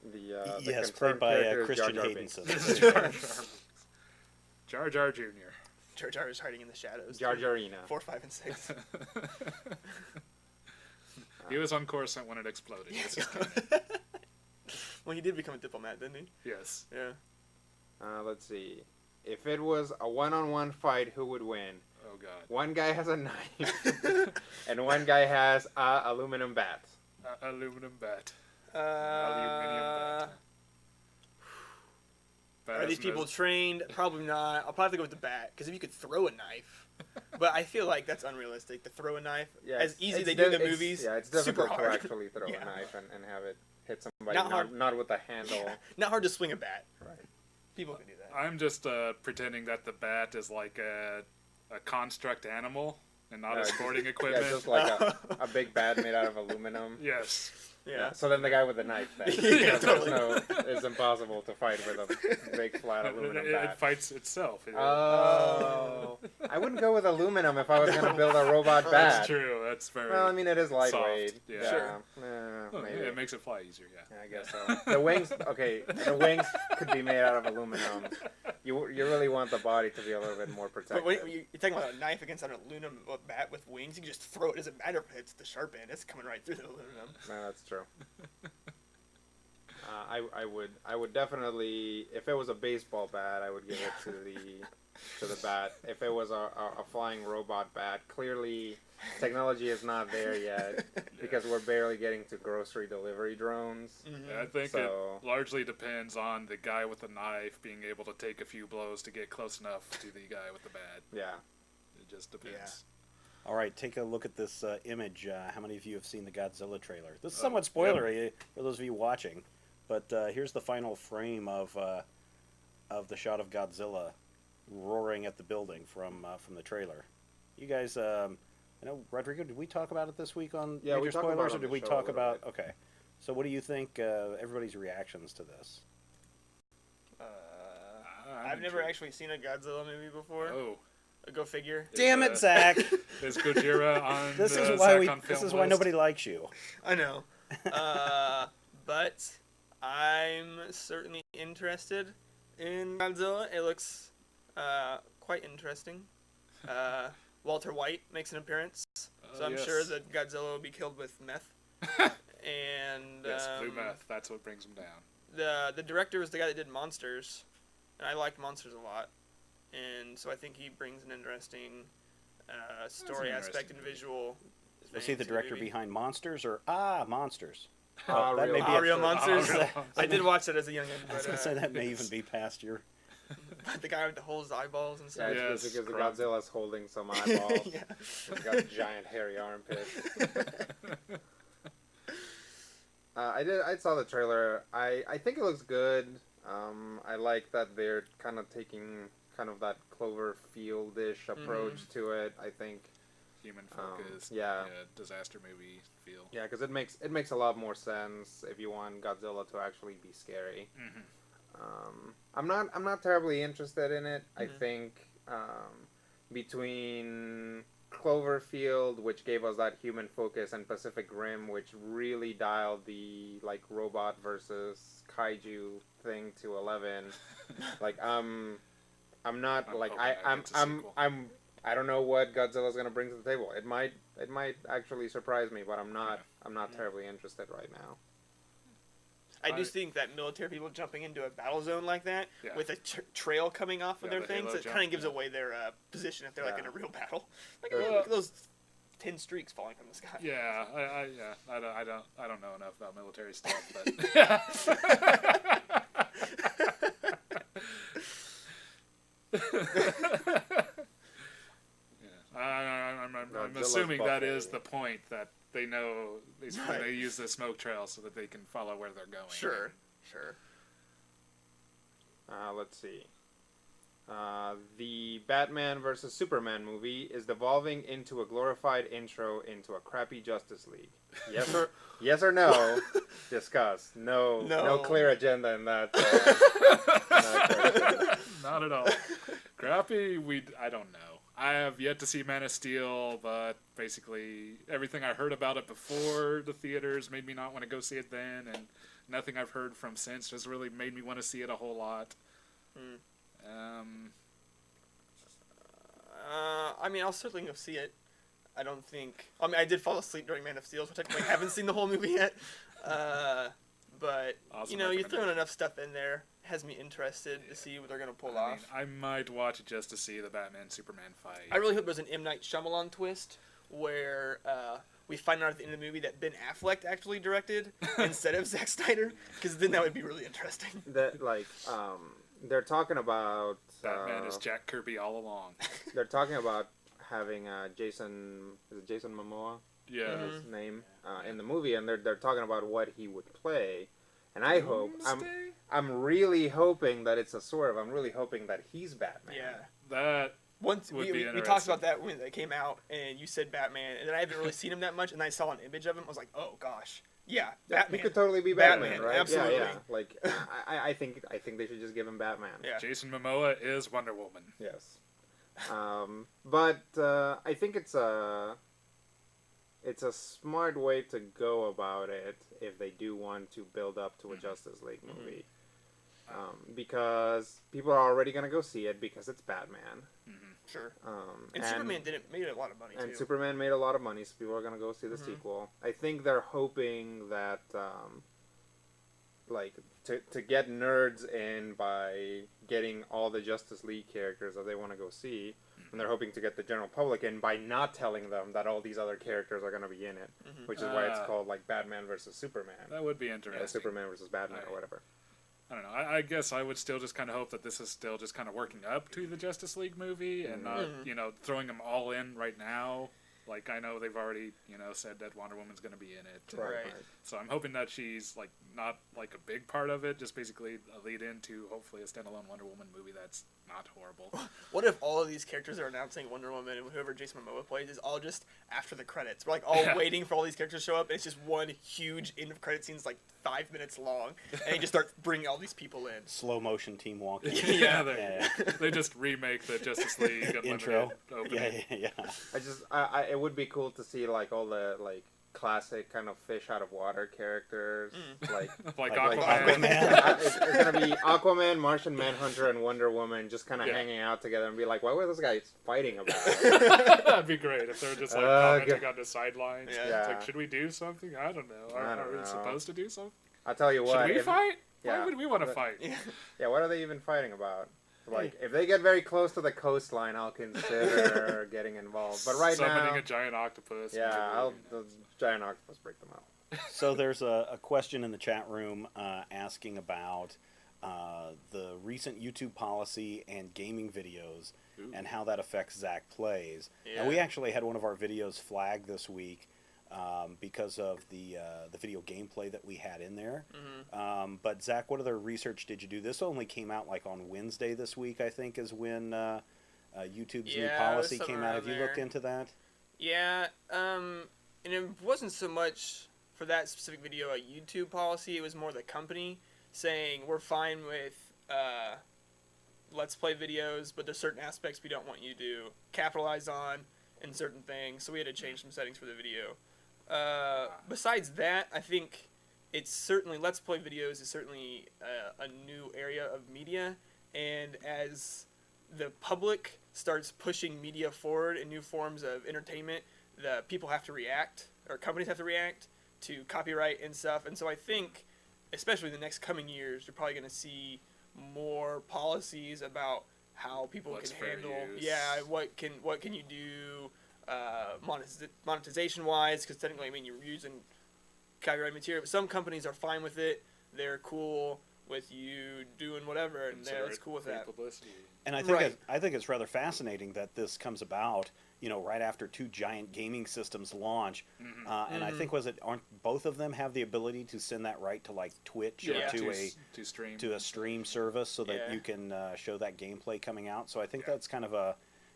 The Yes, confirmed played by character is Christian Jar Jar Binks. Haydenson. Jar Jar Jr. Jar Jar is hiding in the shadows. Jar Jarina. 4, 5, and 6. He was on Coruscant when it exploded. Yes, he's kidding. Well, he did become a diplomat, didn't he? Yes. Yeah. Let's see. If it was a one-on-one fight, who would win? Oh God. One guy has a knife, and one guy has a aluminum bat. Aluminum bat. Uh, Aluminium bat. Are these people trained? Probably not. I'll probably have to go with the bat, because if you could throw a knife, but I feel like that's unrealistic to throw a knife. Yeah, as easy as they do in the it's- movies. Yeah, it's super difficult to hard. actually throw Yeah. a knife and have it hit somebody, Not hard. not with a handle. Yeah. Not hard to swing a bat. Right. People can do that. I'm just pretending that the bat is like a construct animal and not a sporting equipment. Yeah, just like a big bat made out of aluminum. Yes. Yeah. So then the guy with the knife then. Yeah, Because totally. it's impossible to fight with a big flat aluminum It bat. fights itself. Oh. I wouldn't go with aluminum if I was going to build a robot bat. That's true. That's very. Well, I mean, it is lightweight. Soft, yeah. Sure. Well, Maybe. yeah, it makes it fly easier. Yeah. Yeah, I guess so. The wings, okay, the wings could be made out of aluminum. You really want the body to be a little bit more protected. But when you're talking about a knife against an aluminum bat with wings, you can just throw it. It doesn't matter if it hits the sharp end. It's coming right through the aluminum. No, that's true. I would definitely, if it was a baseball bat, I would give it to the bat. If it was a flying robot bat, clearly technology is not there yet because we're barely getting to grocery delivery drones. Mm-hmm. Yeah, I think So- it largely depends on the guy with the knife being able to take a few blows to get close enough to the guy with the bat. Yeah. It just depends. All right, take a look at this image. How many of you have seen the Godzilla trailer? This is Oh, somewhat spoilery for those of you watching, but here's the final frame of the shot of Godzilla roaring at the building from the trailer. You guys, I know, Rodrigo, did we talk about it this week on Yeah, we Major talked about Spoilers, it or on did the we show talk a little about? bit. Okay, so what do you think? Everybody's reactions to this? I've never actually seen a Godzilla movie before. Oh, Go figure. Damn it, Zach! is Gojira on This the is why Zach on this Film is why list? nobody likes you. I know. But I'm certainly interested in Godzilla. It looks quite interesting. Walter White makes an appearance, so I'm sure yes. that Godzilla will be killed with meth. And Yes, blue meth. That's what brings him down. the director was the guy that did Monsters, and I liked Monsters a lot, and so I think he brings an interesting story an aspect interesting and movie. visual. Was he the thing to director movie. behind Monsters or Monsters? Ah, that real may be Real Monsters. Real I did watch that as a young I was man, gonna say but that may even be past your. the guy with the holes, eyeballs, and Yeah, stuff. it's Yes, just because the correct. Godzilla's holding some eyeballs. Yeah. He's got giant hairy armpits. I saw the trailer. I think it looks good. I like that they're kind of taking kind of that Cloverfield-ish approach to it. I think, Human focused. yeah. Disaster movie feel. yeah, because it makes a lot more sense if you want Godzilla to actually be scary. Mm-hmm. I'm not terribly interested in it. I think between Cloverfield, which gave us that human focus, and Pacific Rim, which really dialed the like robot versus kaiju thing to 11. Like I'm not I'm like hoping that gets a sequel. I don't know what Godzilla's gonna bring to the table. It might actually surprise me, but I'm not terribly interested right now. I do think that military people jumping into a battle zone like that Yeah. with a trail coming off of Yeah, their the things, halo it jump, kind of gives yeah. away their position if they're like Yeah. in a real battle. Like, Yeah. look at those 10 streaks falling from the sky. Yeah, I don't know enough about military stuff, but I'm Godzilla's assuming that is buffet. the point, that they know Right. they use the smoke trail so that they can follow where they're going. Sure. Let's see. The Batman versus Superman movie is devolving into a glorified intro into a crappy Justice League. Yes or no? Discuss. No clear agenda in that. Question. Not at all. Crappy, I don't know. I have yet to see Man of Steel, but basically everything I heard about it before the theaters made me not want to go see it then, and nothing I've heard from since has really made me want to see it a whole lot. I mean, I'll certainly go see it. I don't think... I mean, I did fall asleep during Man of Steel, so technically I haven't seen the whole movie yet. But, Awesome you're throwing recommendation. enough stuff in there. Has me interested to see what they're going to pull I mean, off. I might watch it just to see the Batman-Superman fight. I really hope there's an M. Night Shyamalan twist where we find out at the end of the movie that Ben Affleck actually directed instead of Zack Snyder, because then that would be really interesting. That they're talking about Batman is Jack Kirby all along. they're talking about having Jason Momoa, Yeah. his name, in the movie, and they're talking about what he would play, and I'm really hoping that it's a swerve. I'm really hoping that he's Batman. Yeah. That Once would we be talked interesting. about that when it came out, and you said Batman, and then I haven't really seen him that much, and I saw an image of him. I was like, oh gosh, yeah, Batman. He could totally be Batman, Batman, right? absolutely. Yeah. Like, I think they should just give him Batman. Yeah. Jason Momoa is Wonder Woman. Yes. But I think it's a smart way to go about it if they do want to build up to a Justice League movie. Because people are already going to go see it because it's Batman. Sure. And Superman made a lot of money, too. And Superman made a lot of money, so people are going to go see the sequel. I think they're hoping that, to get nerds in by getting all the Justice League characters that they want to go see, and they're hoping to get the general public in by not telling them that all these other characters are going to be in it, which is why it's called, like, Batman versus Superman. That would be Or interesting. Superman versus Batman or whatever. I don't know. I guess I would still just kind of hope that this is still just kind of working up to the Justice League movie and not, throwing them all in right now. Like, I know they've already, said that Wonder Woman's going to be in it. Right. So I'm hoping that she's, like, not, like, a big part of it, just basically a lead-in to, hopefully, a standalone Wonder Woman movie that's not horrible. What if all of these characters are announcing Wonder Woman and whoever Jason Momoa plays is all just after the credits? We're, like, all waiting for all these characters to show up, and it's just one huge end-of-credit scene that's, like, 5 minutes long, and he just starts bringing all these people in. Slow motion team walking. They just remake the Justice League Unlimited Intro. opening. Yeah. It would be cool to see, like, all the, like, classic kind of fish out of water characters, like Aquaman. it's gonna be Aquaman, Martian Manhunter, and Wonder Woman just kind of hanging out together and be like, what were those guys fighting about? That'd be great if they're just like commenting on the sidelines. Yeah. It's like, should we do something? I don't know. Are we supposed to do something? I'll tell you what. Should we fight? Yeah. Why would we want to fight? Yeah, what are they even fighting about? Like, if they get very close to the coastline, I'll consider getting involved. But right Summoning now, a giant octopus. the giant octopus break them up. So there's a question in the chat room asking about the recent YouTube policy and gaming videos and how that affects Zach Plays. Yeah. And we actually had one of our videos flagged this week because of the video gameplay that we had in there. But Zach, what other research did you do? This only came out like on Wednesday this week, I think, is when YouTube's new policy came out. Have you looked into that? Yeah, and it wasn't so much for that specific video a YouTube policy. It was more the company saying we're fine with Let's Play videos, but there's certain aspects we don't want you to capitalize on and certain things. So we had to change some settings for the video. Besides that, I think it's certainly Let's Play videos is certainly a new area of media, and as the public starts pushing media forward in new forms of entertainment, the people have to react, or companies have to react to copyright and stuff. And so I think, especially in the next coming years, you're probably going to see more policies about how people What's can handle. fair use. Yeah, what can you do monetization wise? Because technically, I mean, you're using copyright material. But some companies are fine with it. They're cool with you doing whatever, and that's cool with that. Publicity. And I think it's rather fascinating that this comes about, right after two giant gaming systems launch. And I think aren't both of them have the ability to send that right to like Twitch or to a stream service so that you can show that gameplay coming out. So I think that's kind of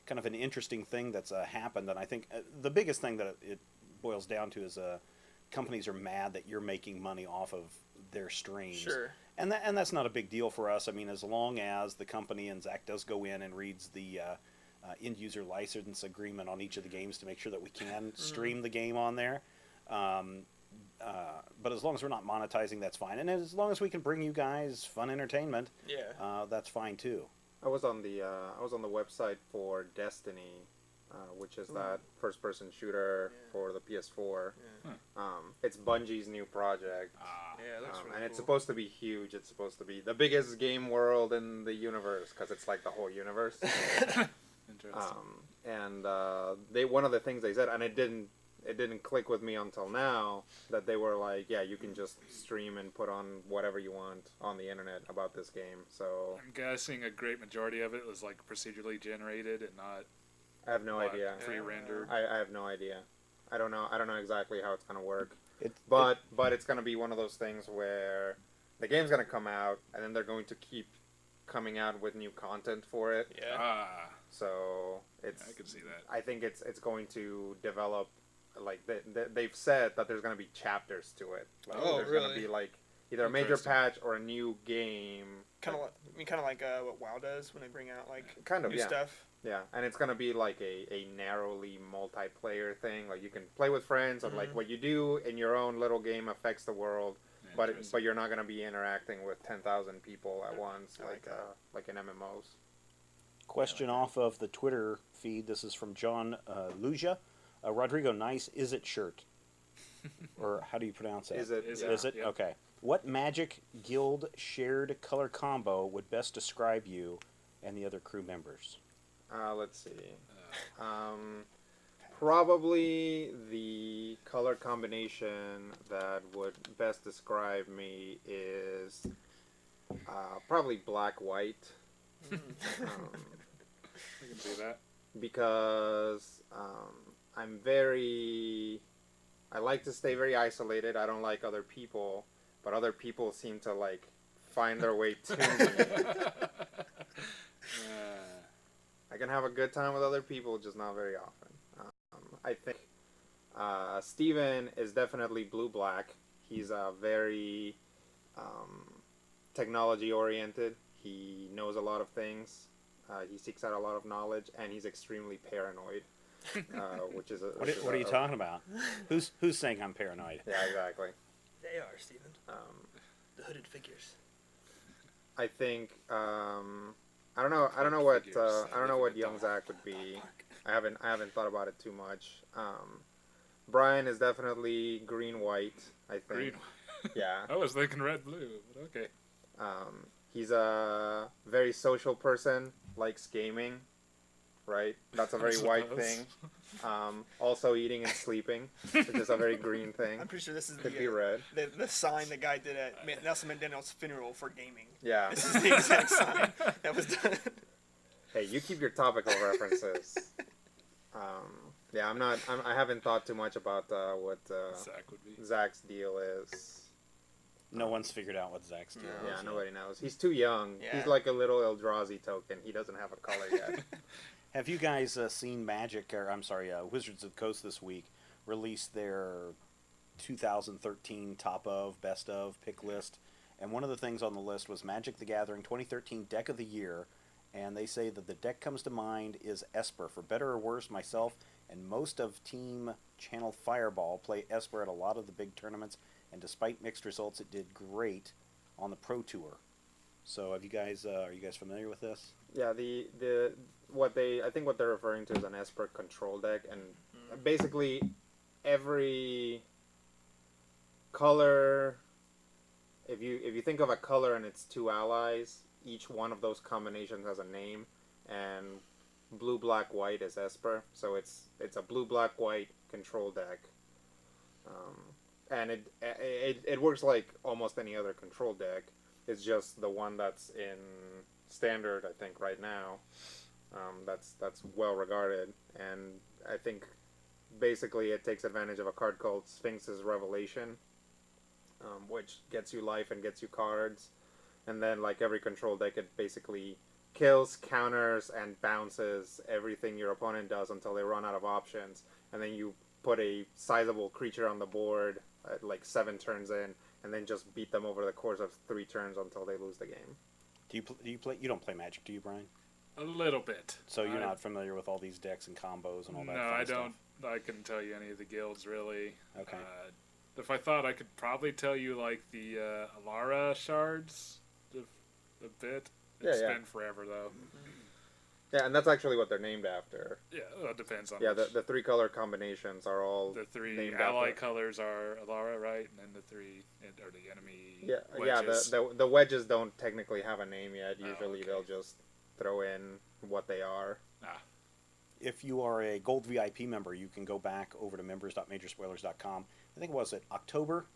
an interesting thing that's happened. And I think the biggest thing that it boils down to is companies are mad that you're making money off of their streams. Sure. And that's not a big deal for us. I mean, as long as the company, and Zach does go in and reads the end-user license agreement on each of the games to make sure that we can stream the game on there. But as long as we're not monetizing, that's fine. And as long as we can bring you guys fun entertainment, that's fine too. I was on the website for Destiny, which is that first-person shooter for the PS4. It's Bungie's new project. Yeah, that's really and it's cool. supposed to be huge. It's supposed to be the biggest game world in the universe because it's like the whole universe. Interesting. And one of the things they said, and it it didn't click with me until now that they were like, yeah, you can just stream and put on whatever you want on the internet about this game. So I'm guessing a great majority of it was like procedurally generated and not. I have no idea. Pre-rendered. I have no idea. I don't know exactly how it's gonna work. But it's gonna be one of those things where the game's gonna come out and then they're going to keep coming out with new content for it. Yeah. So it's. I can see that. I think it's going to develop, like they've said that there's going to be chapters to it. Like, there's going to be like either a major patch or a new game. Kind of like what WoW does when they bring out like new yeah. stuff. Yeah, and it's going to be like a narrowly multiplayer thing. Like you can play with friends, and like what you do in your own little game affects the world. But you're not going to be interacting with 10,000 people at once like in MMOs. Question off of the Twitter feed. This is from John Luja. Rodrigo, nice is it shirt? Or how do you pronounce that? Is it? Is it? Yeah. Okay. What Magic Guild shared color combo would best describe you and the other crew members? Let's see. Probably the color combination that would best describe me is probably black-white. I can see that. Because I like to stay very isolated. I don't like other people, but other people seem to like find their way to me. I can have a good time with other people, just not very often. I think Steven is definitely blue-black. He's very technology-oriented. He knows a lot of things. He seeks out a lot of knowledge, and he's extremely paranoid, which is What are you talking about? Who's saying I'm paranoid? Yeah, exactly. They are, Steven. The hooded figures. I think I don't know what young Zach would be. I haven't thought about it too much. Brian is definitely green-white, I think. Green. Yeah. I was thinking red-blue, but okay. He's a very social person, likes gaming, right? That's a very white thing. Also eating and sleeping, which is a very green thing. I'm pretty sure this is Could be red. the sign the guy did at Nelson Mandela's funeral for gaming. Yeah. This is the exact sign that was done. Hey, you keep your topical references. Yeah, I haven't thought too much about what Zach would be. Zach's deal is. No one's figured out what Zach's deal is. Yeah, nobody knows. He's too young. Yeah. He's like a little Eldrazi token. He doesn't have a color yet. Have you guys seen Wizards of the Coast this week released their 2013 top of, best of pick list? And one of the things on the list was Magic the Gathering 2013 Deck of the Year. And they say that the deck comes to mind is Esper. For better or worse, myself and most of Team Channel Fireball play Esper at a lot of the big tournaments. And despite mixed results, it did great on the Pro Tour. So, are you guys familiar with this? Yeah, I think what they're referring to is an Esper control deck, and basically every color. If you think of a color and its two allies, each one of those combinations has a name, and blue, black, white is Esper. So it's a blue, black, white control deck. And it works like almost any other control deck. It's just the one that's in standard, I think, right now. That's well regarded, and I think basically it takes advantage of a card called Sphinx's Revelation, which gets you life and gets you cards, and then like every control deck, it basically kills, counters, and bounces everything your opponent does until they run out of options, and then you put a sizable creature on the board at like 7 turns in, and then just beat them over the course of 3 turns until they lose the game. Do you play? You don't play Magic, do you, Brian? A little bit. So you're not familiar with all these decks and combos and all that? No, fun I stuff? don't. I couldn't tell you any of the guilds really. Okay. If I thought, I could probably tell you like the Alara shards a bit. It's been forever though. Yeah, and that's actually what they're named after. Yeah, well, it depends on. Yeah, the 3 color combinations are all the 3 named ally after. colors are Alara, right? And then the 3 are the enemy. Yeah, wedges. the wedges don't technically have a name yet. Usually okay. they'll just throw in what they are. if you are a Gold VIP member, you can go back over to members.majorspoilers.com. I think it was October.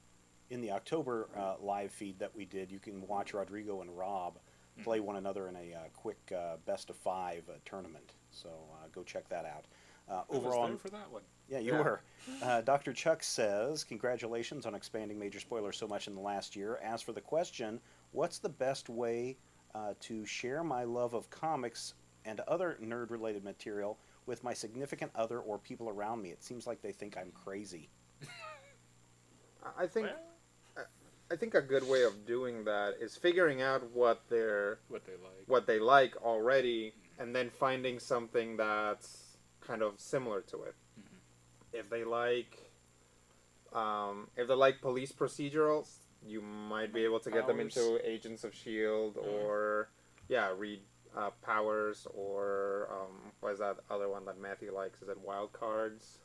In the October live feed that we did, you can watch Rodrigo and Rob play one another in a quick best of 5 tournament. So go check that out. I was Overall, there for that one. yeah, you were. Dr. Chuck says, congratulations on expanding Major Spoilers so much in the last year. As for the question, what's the best way to share my love of comics and other nerd-related material with my significant other or people around me? It seems like they think I'm crazy. I think a good way of doing that is figuring out what they like already, and then finding something that's kind of similar to it. Mm-hmm. If they like police procedurals, you might be able to get them into Agents of S.H.I.E.L.D. or read Powers, or what is that other one that Matthew likes? Is it Wild Cards?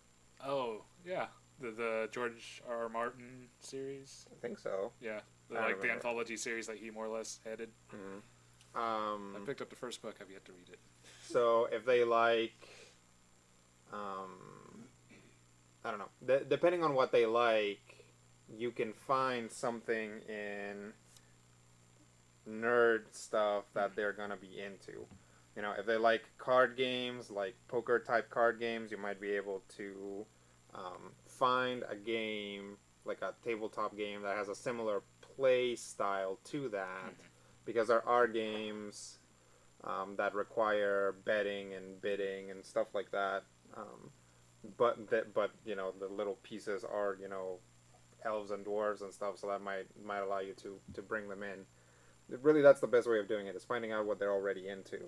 Oh, yeah. The George R. Martin series? I think so. Yeah. The anthology series that he more or less headed. Mm-hmm. I picked up the first book. I've yet to read it. So if they like, I don't know. Depending on what they like, you can find something in nerd stuff that they're gonna be into. You know, if they like card games, like poker type card games, you might be able to find a game, like a tabletop game that has a similar play style to that, because there are games that require betting and bidding and stuff like that. But you know, the little pieces are, you know, elves and dwarves and stuff, so that might allow you to bring them in. Really, that's the best way of doing it, is finding out what they're already into,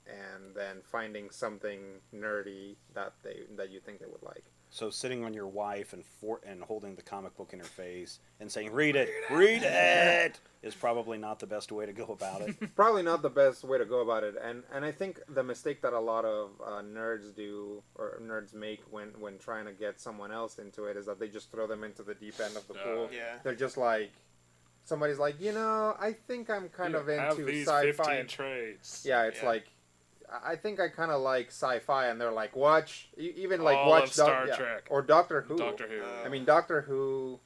and then finding something nerdy that you think they would like. So sitting on your wife and holding the comic book in her face and saying, read it, is probably not the best way to go about it. Probably not the best way to go about it. And I think the mistake that a lot of nerds do, or nerds make when trying to get someone else into it, is that they just throw them into the deep end of the pool. Yeah. They're just like, somebody's like, you know, I think I'm kind of into have these sci-fi. 15 trades. Yeah, it's like, I think I kind of like sci-fi, and they're like, watch, even like All watch of Star Trek or Doctor Who. Doctor Who. I mean, Doctor Who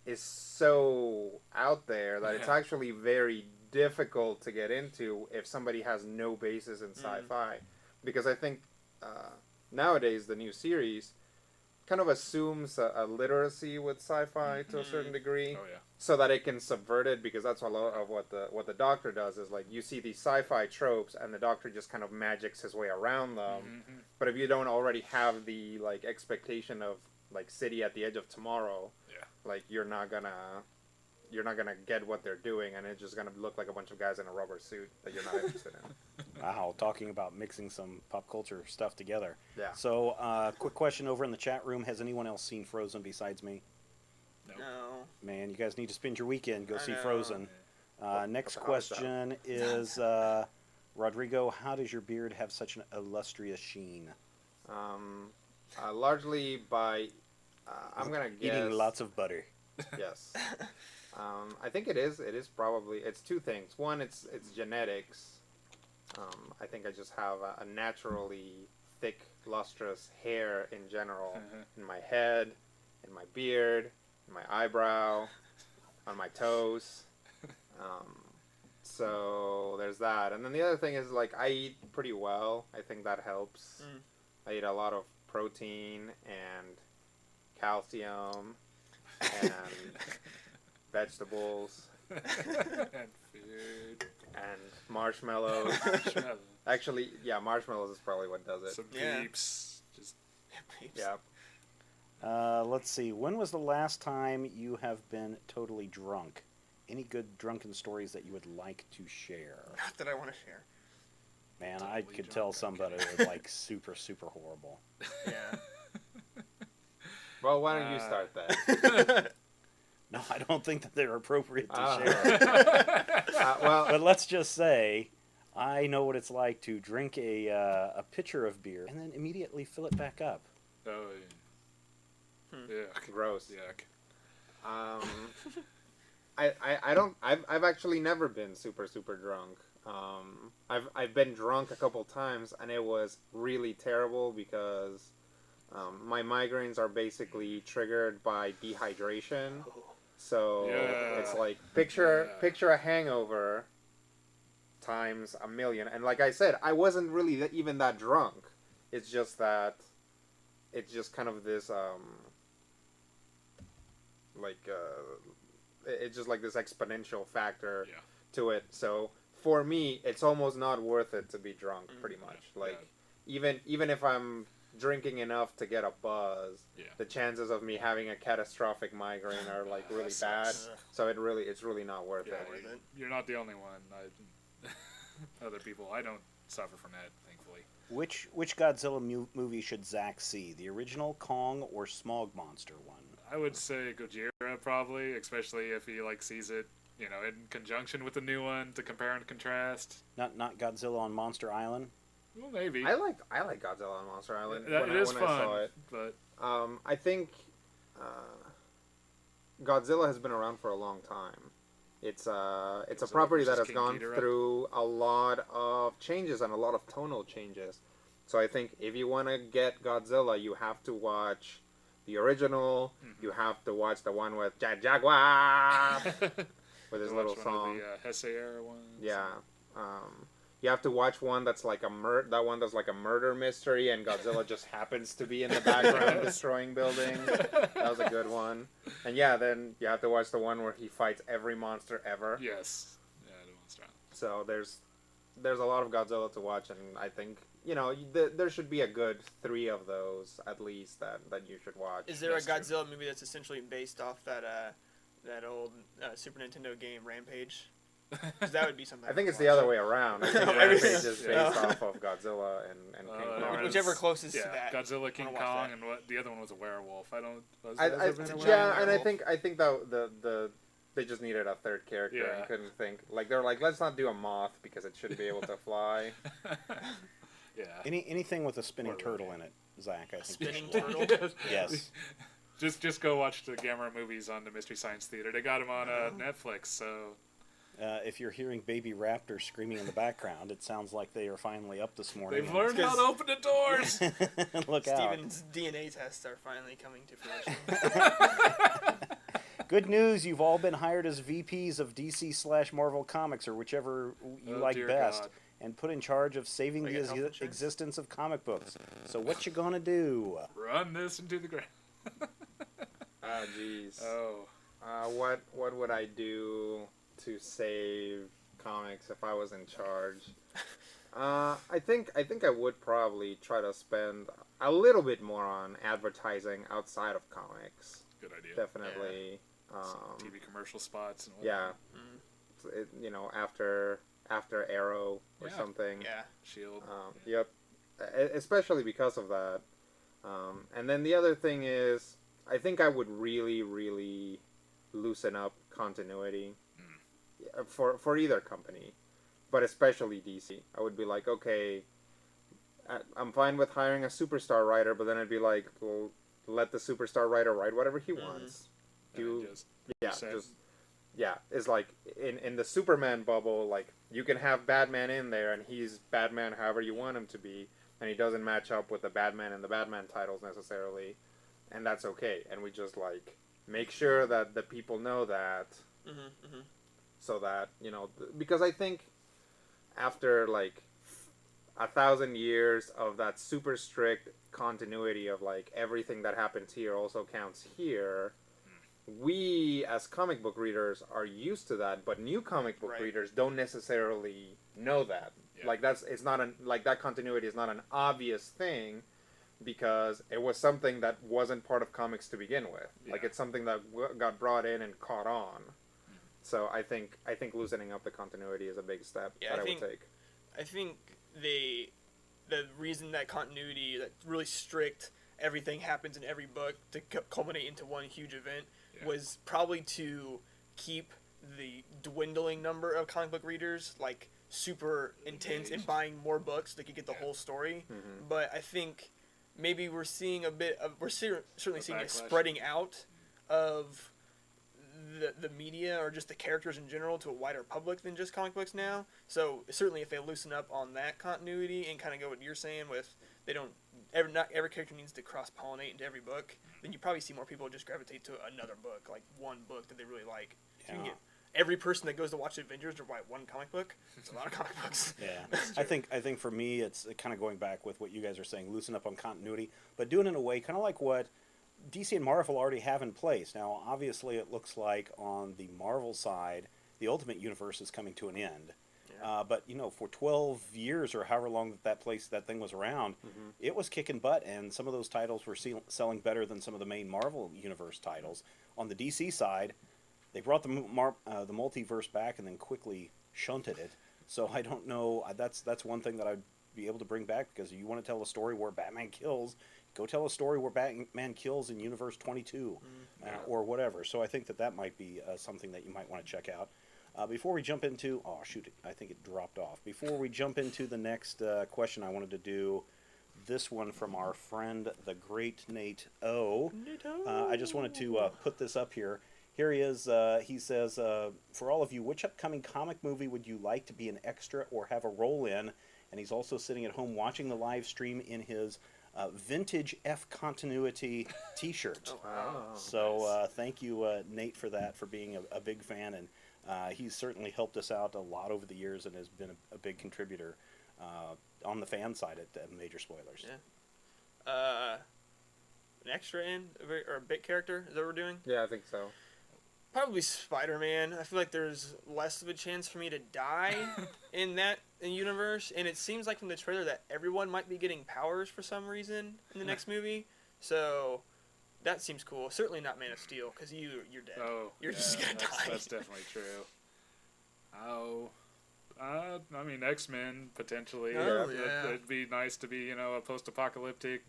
is so out there that it's actually very difficult to get into if somebody has no basis in sci-fi, because I think nowadays the new series kind of assumes a literacy with sci-fi to a certain degree. Oh yeah. So that it can subvert it, because that's a lot of what the Doctor does, is like, you see these sci-fi tropes and the Doctor just kind of magics his way around them. Mm-hmm. But if you don't already have the like expectation of like City at the Edge of Tomorrow, like you're not gonna get what they're doing, and it's just gonna look like a bunch of guys in a rubber suit that you're not interested in. Wow, talking about mixing some pop culture stuff together. Yeah. So, quick question over in the chat room: has anyone else seen Frozen besides me? No. Man, you guys need to spend your weekend. Go see know. Frozen. Next question is, Rodrigo, how does your beard have such an illustrious sheen? Largely by, I'm gonna guess, eating lots of butter. Yes. I think it is probably, it's two things. One, it's genetics. I think I just have a naturally thick, lustrous hair in general, in my head, in my beard, in my eyebrow, on my toes. So there's that. And then the other thing is, like, I eat pretty well. I think that helps. I eat a lot of protein and calcium and vegetables and food and marshmallows. Actually, yeah, marshmallows is probably what does it. Some peeps. Just Peeps. Yeah. Let's see. When was the last time you have been totally drunk? Any good drunken stories that you would like to share? Not that I want to share. Man, Totally I could drunk, tell somebody was like super, super horrible. Yeah. Well, why don't you start that? No, I don't think that they're appropriate to share. share. Well, But let's just say, I know what it's like to drink a pitcher of beer and then immediately fill it back up. oh yeah. Yuck. gross. Yuck. I don't. I've actually never been super drunk. I've been drunk a couple times, and it was really terrible because my migraines are basically triggered by dehydration. So it's like picture a hangover times a million. And like I said, I wasn't really even that drunk. It's just that it's just kind of this it's just like this exponential factor to it. So for me, it's almost not worth it to be drunk, pretty much. Like even if I'm drinking enough to get a buzz, the chances of me having a catastrophic migraine are like really bad. So it's really not worth it. You're not the only one. Other people, I don't suffer from that, thankfully. Which Godzilla movie should Zach see? The original, Kong, or Smog Monster one? I would say Gojira probably, especially if he sees it, in conjunction with the new one to compare and contrast. Not Godzilla on Monster Island. Well, maybe. I like Godzilla on Monster Island. It is fun, I saw it. But I think Godzilla has been around for a long time. It's a property that has gone through a lot of changes and a lot of tonal changes. So I think if you want to get Godzilla, you have to watch the original. You have to watch the one with Jaguar with his little song. The Heisei era ones. Yeah. You have to watch one that's like a murder mystery, and Godzilla just happens to be in the background destroying buildings. That was a good one. And then you have to watch the one where he fights every monster ever. Yes. Yeah, the monster. So there's a lot of Godzilla to watch, and I think there should be a good 3 of those at least that you should watch. Is there a Godzilla movie that's essentially based off that old Super Nintendo game Rampage? Because that would be something. I think it's the other way around. I think Rampage is based off of Godzilla and King Kong. Whichever closest to that. Godzilla, King Kong, and the other one was a werewolf. I think that they just needed a third character and couldn't think. They're like, let's not do a moth because it should be able to fly. Yeah. Anything with a spinning turtle in it, Zach. I think. Spinning turtle. Yes. Just go watch the Gamera movies on the Mystery Science Theater. They got them on Netflix, so. If you're hearing baby raptors screaming in the background, it sounds like they are finally up this morning. They've learned how to open the doors. Look out. Steven's DNA tests are finally coming to fruition. Good news, you've all been hired as VPs of DC/Marvel Comics, or whichever you like best, God. and put in charge of saving the existence of comic books. So what you gonna do? Run this into the ground. Jeez. Oh. What would I do to save comics if I was in charge? I think I would probably try to spend a little bit more on advertising outside of comics. Good idea. Definitely. TV commercial spots and whatnot. After Arrow or something. Yeah. Shield. Yep. Especially because of that. And then the other thing is, I think I would really, really loosen up continuity for either company, but especially DC. I would be like, okay, I'm fine with hiring a superstar writer, but then I'd be like, well, let the superstar writer write whatever he wants. It's like in the Superman bubble, like you can have Batman in there, and he's Batman however you want him to be, and he doesn't match up with the Batman and the Batman titles necessarily, and that's okay. And we just make sure that the people know that. So that, because I think after 1,000 years of that super strict continuity of everything that happens here also counts here, we as comic book readers are used to that, but new comic book readers don't necessarily know that. That continuity is not an obvious thing because it was something that wasn't part of comics to begin with. It's something that got brought in and caught on. So I think loosening up the continuity is a big step that I would take. I think the reason that continuity, that really strict, everything happens in every book to culminate into one huge event, was probably to keep the dwindling number of comic book readers super intense and buying more books so they could get the whole story. But I think maybe we're seeing certainly seeing a spreading out of the media or just the characters in general to a wider public than just comic books now. So certainly if they loosen up on that continuity and kind of go what you're saying with not every character needs to cross-pollinate into every book, then you probably see more people just gravitate to another book, like one book that they really like. If you can get every person that goes to watch the Avengers to buy one comic book, it's a lot of comic books. Yeah, I think for me it's kind of going back with what you guys are saying, loosen up on continuity, but doing it in a way kind of like what DC and Marvel already have in place. Now, obviously, it looks like on the Marvel side, the Ultimate Universe is coming to an end. Yeah. But for 12 years or however long that thing was around, it was kicking butt, and some of those titles were selling better than some of the main Marvel Universe titles. On the DC side, they brought the multiverse back and then quickly shunted it. So I don't know. That's one thing that I'd be able to bring back, because you want to tell a story where Batman kills. Go tell a story where Batman kills in Universe 22 or whatever. So I think that might be something that you might want to check out. Before we jump into... Oh, shoot. I think it dropped off. Before we jump into the next question, I wanted to do this one from our friend, the great Nate O. I just wanted to put this up here. Here he is. He says, for all of you, which upcoming comic movie would you like to be an extra or have a role in? And he's also sitting at home watching the live stream in his... vintage F continuity T-shirt. Oh, wow. So Nice. thank you, Nate, for that, for being a big fan, and he's certainly helped us out a lot over the years and has been a big contributor on the fan side at Major Spoilers. Yeah. An extra or a bit character? Is that what we're doing? Yeah, I think so. Probably Spider-Man. I feel like there's less of a chance for me to die in universe, and it seems like from the trailer that everyone might be getting powers for some reason in the next movie. So that seems cool. Certainly not Man of Steel, because you're dead. Oh, you're just gonna die. That's definitely true. Oh, I mean X-Men potentially. Oh, yeah. It'd be nice to be a post-apocalyptic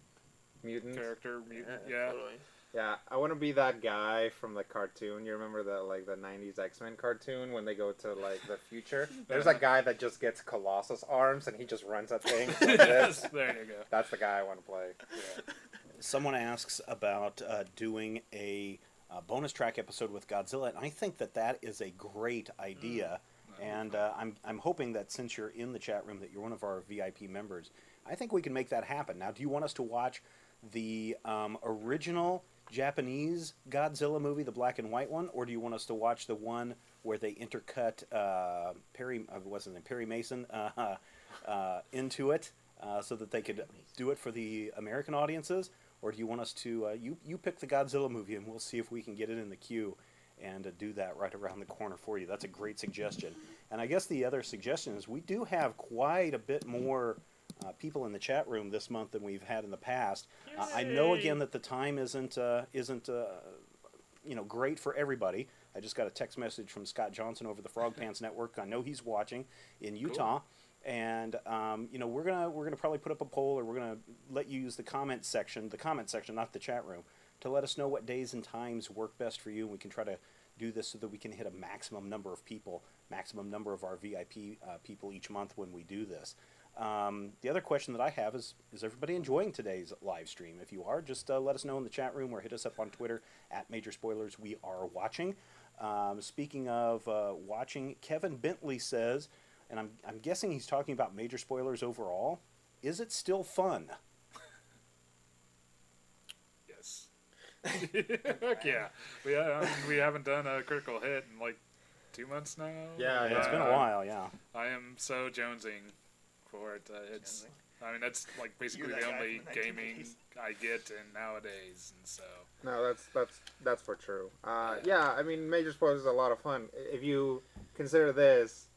Mutant character. Yeah. Totally. Yeah, I want to be that guy from the cartoon. You remember the 90s X-Men cartoon when they go to the future? There's a guy that just gets Colossus arms and he just runs at things like this. There you go. That's the guy I want to play. Yeah. Someone asks about doing a bonus track episode with Godzilla, and I think that is a great idea. And I'm hoping that since you're in the chat room that you're one of our VIP members, I think we can make that happen. Now, do you want us to watch the original Japanese Godzilla movie, the black and white one, or do you want us to watch the one where they intercut Perry Mason into it so that they could do it for the American audiences, or do you want us to you pick the Godzilla movie and we'll see if we can get it in the queue and do that right around the corner for you? That's a great suggestion. And I guess the other suggestion is we do have quite a bit more people in the chat room this month than we've had in the past. I know again that the time isn't great for everybody. I just got a text message from Scott Johnson over the Frog Pants Network. I know he's watching in Utah, cool. And we're gonna probably put up a poll, or we're gonna let you use the comment section, not the chat room, to let us know what days and times work best for you, and we can try to do this so that we can hit a maximum number of people, maximum number of our VIP people each month when we do this. The other question that I have is everybody enjoying today's live stream? If you are, just let us know in the chat room or hit us up on Twitter at Major Spoilers. We are watching. Speaking of watching, Kevin Bentley says, and I'm guessing he's talking about Major Spoilers overall, is it still fun? Yes. Heck yeah. We haven't done a critical hit in like 2 months now. Yeah, It's been a while, yeah. I am so jonesing for it. That's like basically the only gaming I get in nowadays, and so. No, that's for true. Yeah, I mean, Major Spoilers is a lot of fun. If you consider this,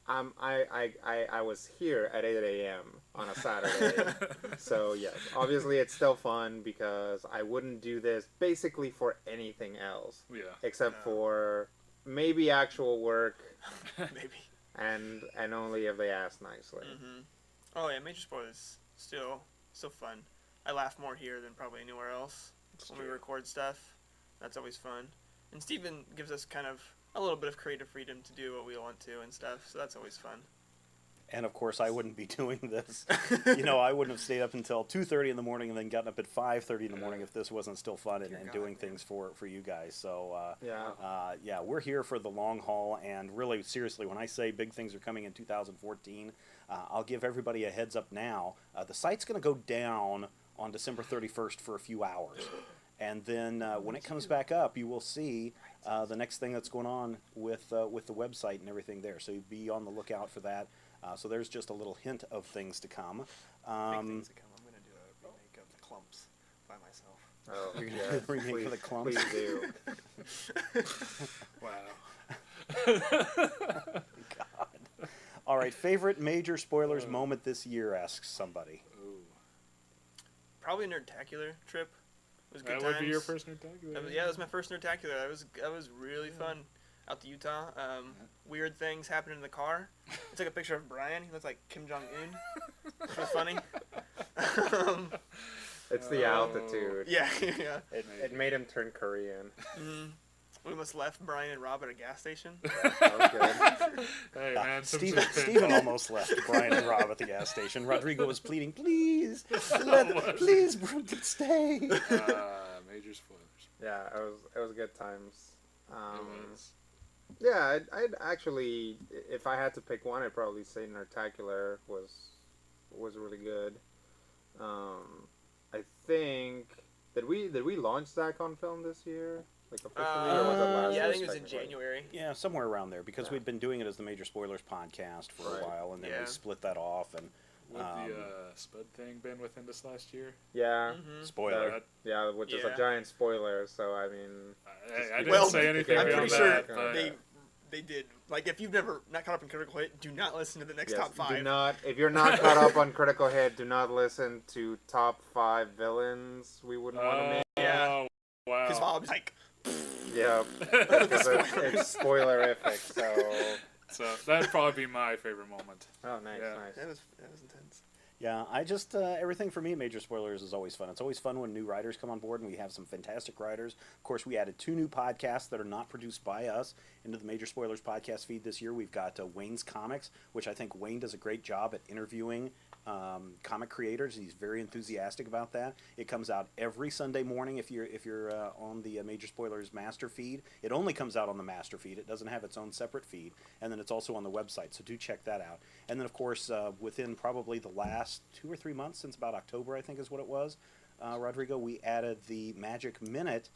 I was here at 8 a.m. on a Saturday, so yes, obviously it's still fun because I wouldn't do this basically for anything else. Yeah. Except for maybe actual work. Maybe. And only if they ask nicely. Mm-hmm. Oh yeah, Major Spoilers still fun. I laugh more here than probably anywhere else when we record stuff. That's always fun. And Steven gives us kind of a little bit of creative freedom to do what we want to and stuff, so that's always fun. And of course, I wouldn't be doing this. I wouldn't have stayed up until 2:30 in the morning and then gotten up at 5:30 in the morning if this wasn't still fun and doing things for you guys. So yeah, we're here for the long haul. And really, seriously, when I say big things are coming in 2014, I'll give everybody a heads up now. The site's going to go down on December 31st for a few hours. And then when it comes back up, you will see the next thing that's going on with the website and everything there. So be on the lookout for that. So there's just a little hint of things to come. Big things to come. I'm going to do a remake of The Clumps by myself. Oh, You're going to do a remake for The Clumps? Please do. God. All right, favorite major spoilers moment this year, asks somebody. Ooh. Probably Nerdtacular trip. It was good That times. would be your first Nerdtacular. Yeah, it was my first Nerdtacular. That was really fun. Out to Utah. Weird things happened in the car. I took a picture of Brian. He looked like Kim Jong-un. Which was funny. It's the altitude. Yeah, yeah. It made him turn Korean. We almost left Brian and Rob at a gas station. Okay. Hey man, Steven almost left Brian and Rob at the gas station. Rodrigo was pleading, please, please, stay. Major spoilers. Yeah, it was good times. It was. Yeah, I'd actually, if I had to pick one, I'd probably say Nerdtacular was really good. I think did we launch Zach on film this year? Like officially, or was it last yeah, I year think it was in technically? January. Yeah, somewhere around there, because we'd been doing it as the Major Spoilers podcast for a while, and then we split that off. And Would the Spud thing been within this last year? Yeah. spoiler. Yeah, which is a Yeah. giant spoiler. So I mean, I didn't say anything I'm beyond pretty sure that. But they did. Like, if you've never not caught up in Critical Hit, do not listen to the next top 5. Do not, if you're not caught up on Critical Hit, do not listen to top 5 villains we wouldn't want to make. Yeah. Wow. Because Bob's like, Yeah, because it's spoilerific. So that'd probably be my favorite moment. Oh, nice, Yeah. nice. that was intense. Yeah, I just everything for me at Major Spoilers is always fun. It's always fun when new writers come on board, and we have some fantastic writers. Of course, we added 2 new podcasts that are not produced by us into the Major Spoilers podcast feed this year. We've got Wayne's Comics, which I think Wayne does a great job at interviewing comic creators. He's very enthusiastic about that. It comes out every Sunday morning if you're on the Major Spoilers master feed. It only comes out on the master feed. It doesn't have its own separate feed, and then it's also on the website. So do check that out. And then of course within probably the last 2 or 3 months, since about October I think is what it was, Rodrigo, we added the Magic Minute.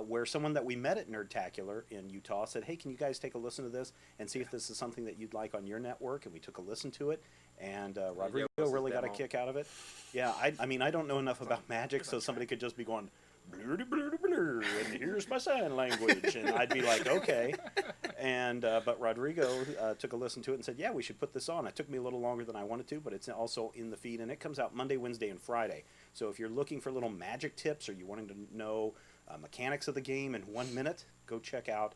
Where someone that we met at Nerdtacular in Utah said, hey, can you guys take a listen to this and see if this is something that you'd like on your network? And we took a listen to it, and Rodrigo really got a kick out of it. Yeah, I mean, I don't know enough about magic, so somebody could just be going, blur, blur, blur, and here's my sign language. And I'd be like, okay. And but Rodrigo took a listen to it and said, yeah, we should put this on. It took me a little longer than I wanted to, but it's also in the feed, and it comes out Monday, Wednesday, and Friday. So if you're looking for little magic tips, or you're wanting to know mechanics of the game in 1 minute, go check out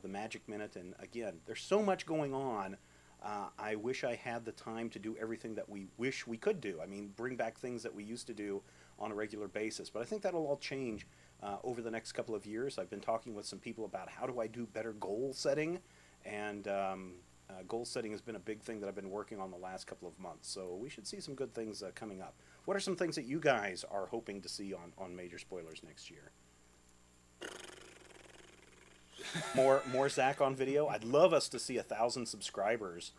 the Magic Minute. And again, there's so much going on. I wish I had the time to do everything that we wish we could do. I mean, bring back things that we used to do on a regular basis. But I think that'll all change over the next couple of years. I've been talking with some people about how do I do better goal setting, and goal setting has been a big thing that I've been working on the last couple of months. So we should see some good things coming up. What are some things that you guys are hoping to see on Major Spoilers next year? More Zach on video. I'd love us to see 1,000 subscribers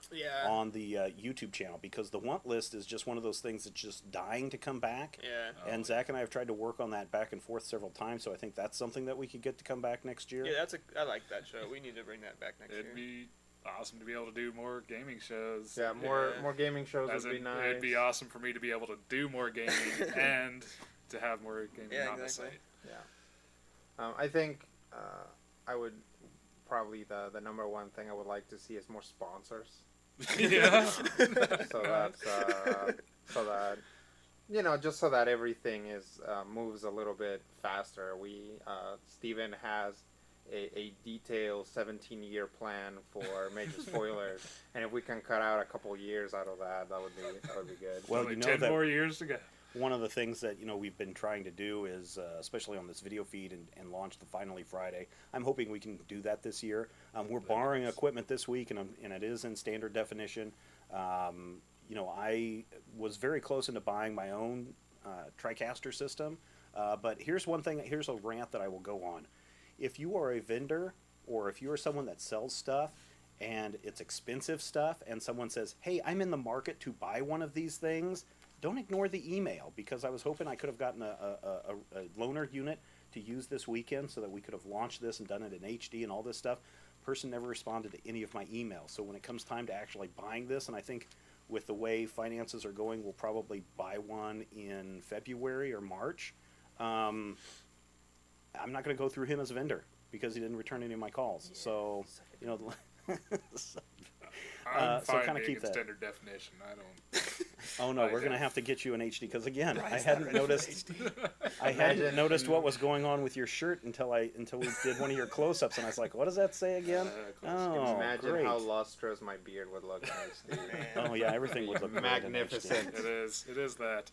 on the YouTube channel, because the want list is just one of those things that's just dying to come back. Yeah. And Zach and I have tried to work on that back and forth several times, so I think that's something that we could get to come back next year. Yeah, I like that show. We need to bring that back next year. It'd be awesome to be able to do more gaming shows. Yeah, more gaming shows would be nice. It'd be awesome for me to be able to do more gaming and to have more gaming on the site. Yeah. I think I would probably the number one thing I would like to see is more sponsors. Yeah. so that just so that everything is moves a little bit faster. Steven has a detailed 17-year plan for Major Spoilers, and if we can cut out a couple years out of that, that would be good. Well, Only you know 10 that more years to go. one of the things that we've been trying to do is, especially on this video feed and launch the Finally Friday, I'm hoping we can do that this year. We're borrowing equipment this week, and it is in standard definition. I was very close into buying my own TriCaster system, but here's a rant that I will go on. If you are a vendor or if you are someone that sells stuff and it's expensive stuff and someone says, hey, I'm in the market to buy one of these things, don't ignore the email, because I was hoping I could have gotten a loaner unit to use this weekend so that we could have launched this and done it in HD and all this stuff. Person never responded to any of my emails. So when it comes time to actually buying this, and I think with the way finances are going, we'll probably buy one in February or March. I'm not going to go through him as a vendor because he didn't return any of my calls. Yeah, So, I'm so fine kind of being keep in that. standard definition. I don't. Oh no, I we're going to don't. have to get you an HD because again, I Brian's hadn't not ready for noticed. HD. I hadn't Imagine- noticed what was going on with your shirt until we did one of your close-ups, and I was like, "What does that say again?" Oh, Imagine great. how lustrous my beard would look on Steve. Man. Oh yeah, everything would look great in Magnificent. It is. It is that.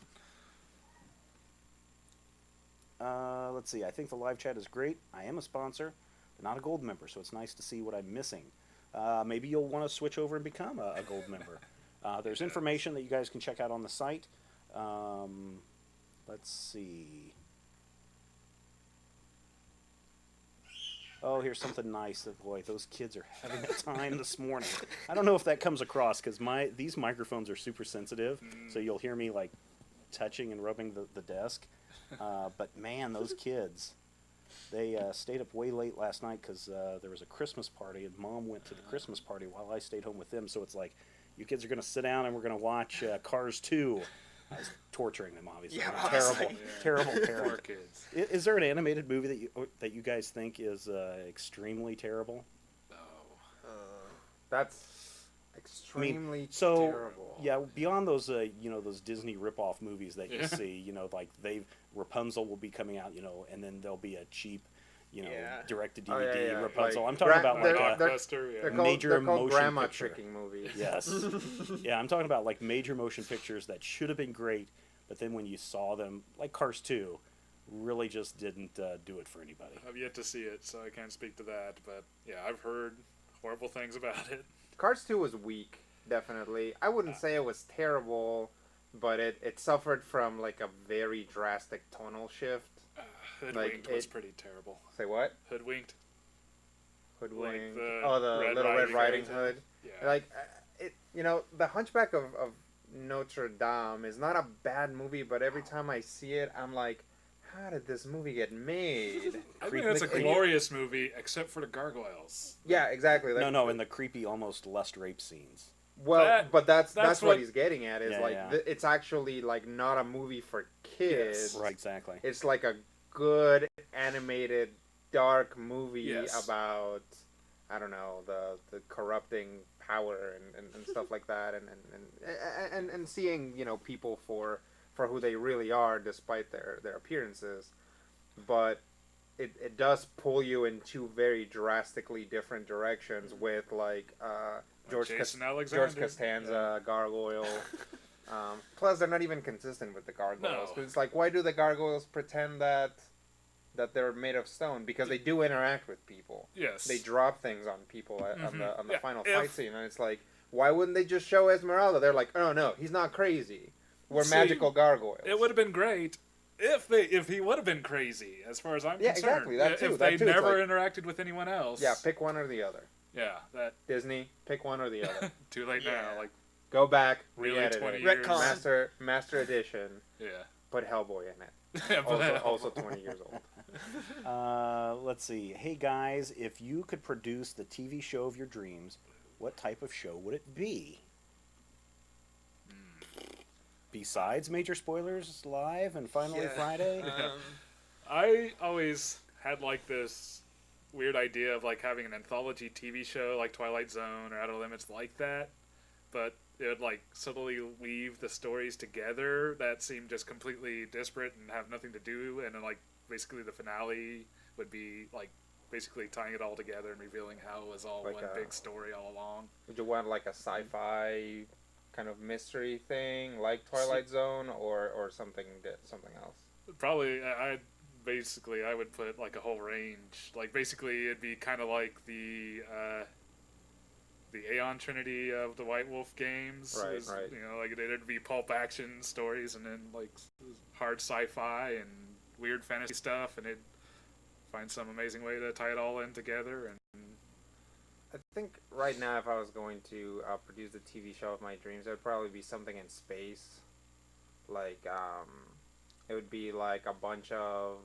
HD. Let's see. I think the live chat is great. I am a sponsor, but not a gold member, so it's nice to see what I'm missing. Maybe you'll want to switch over and become a gold member. There's information that you guys can check out on the site. Let's see. Oh, here's something nice. That boy, those kids are having a time this morning. I don't know if that comes across because these microphones are super sensitive, so you'll hear me like touching and rubbing the desk. But man, those kids, they stayed up way late last night because there was a Christmas party, and Mom went to the Christmas party while I stayed home with them. So it's like, you kids are going to sit down and we're going to watch Cars 2. I was torturing them, obviously. Yeah, I'm a terrible, obviously. terrible Poor parent. kids. Is there an animated movie that you guys think is extremely terrible? Oh. That's extremely So terrible. yeah, beyond those those Disney rip-off movies that you Yeah. see, like Rapunzel will be coming out, and then there'll be a cheap, Yeah. direct-to-DVD Oh, yeah, yeah. Rapunzel. Like, I'm talking about they're- like they're- Blockbuster, yeah. They're Major they're called motion grandma picture. tricking movies. yes, yeah, I'm talking about like major motion pictures that should have been great, but then when you saw them, like Cars 2, really just didn't do it for anybody. I've yet to see it, so I can't speak to that. But yeah, I've heard horrible things about it. Cars 2 was weak, definitely. I wouldn't say it was terrible, but it suffered from like a very drastic tonal shift. Hoodwinked was it- pretty terrible. Say what? Hoodwinked. Hoodwink. the Oh, the Red Little Red Riding Riding Hood. Hood. Yeah. Like, the Hunchback of Notre Dame is not a bad movie, but every time I see it, I'm like, how did this movie get made? I think that's a Like, glorious movie, except for the gargoyles. Yeah, exactly. No, in the creepy, almost lust rape scenes. Well, but that's that's what what- he's getting at is Yeah, like yeah. it's actually like not a movie for kids. Yes. Right, exactly. It's like a good animated dark movie Yes. about I don't know the corrupting power and stuff like that and seeing people for who they really are despite their appearances, but it does pull you in two very drastically different directions with like George Jason Alexander. Costanza gargoyle. Plus, they're not even consistent with the gargoyles. No. 'Cause it's like, why do the gargoyles pretend that they're made of stone? Because they do interact with people. Yes. They drop things on people on the Yeah, final if- fight scene, and it's like, why wouldn't they just show Esmeralda? They're like, oh no, he's not crazy. We're See, magical gargoyles. It would have been great if he would have been crazy, as far as I'm Yeah, concerned. exactly, that too, If that they too, it's never like- interacted with anyone else. Yeah, pick one or the other. Yeah, that Disney, pick one or the other. too late Yeah. now. Like, Go back, Really, re-edit 20 it. years. Retcon. Master edition. yeah. Put Hellboy in it. But- Also 20 years old. Let's see. Hey guys, if you could produce the TV show of your dreams, what type of show would it be? Besides Major Spoilers Live and Finally Yeah. Friday? I always had like this weird idea of like having an anthology TV show like Twilight Zone or Outer Limits like that, but it would like subtly weave the stories together that seemed just completely disparate and have nothing to do, and then like basically the finale would be like basically tying it all together and revealing how it was all Like one a- big story all along. Would you want like a sci-fi kind of mystery thing like Twilight Zone or something else? Probably, I would put like a whole range. Like basically, it'd be kind of like the the Aeon Trinity of the White Wolf games. Right, was, right. You know, like there'd be pulp action stories and then like hard sci-fi and weird fantasy stuff, and it'd find some amazing way to tie it all in together. And I think right now, if I was going to produce the TV show of my dreams, it would probably be something in space. Like, it would be like a bunch of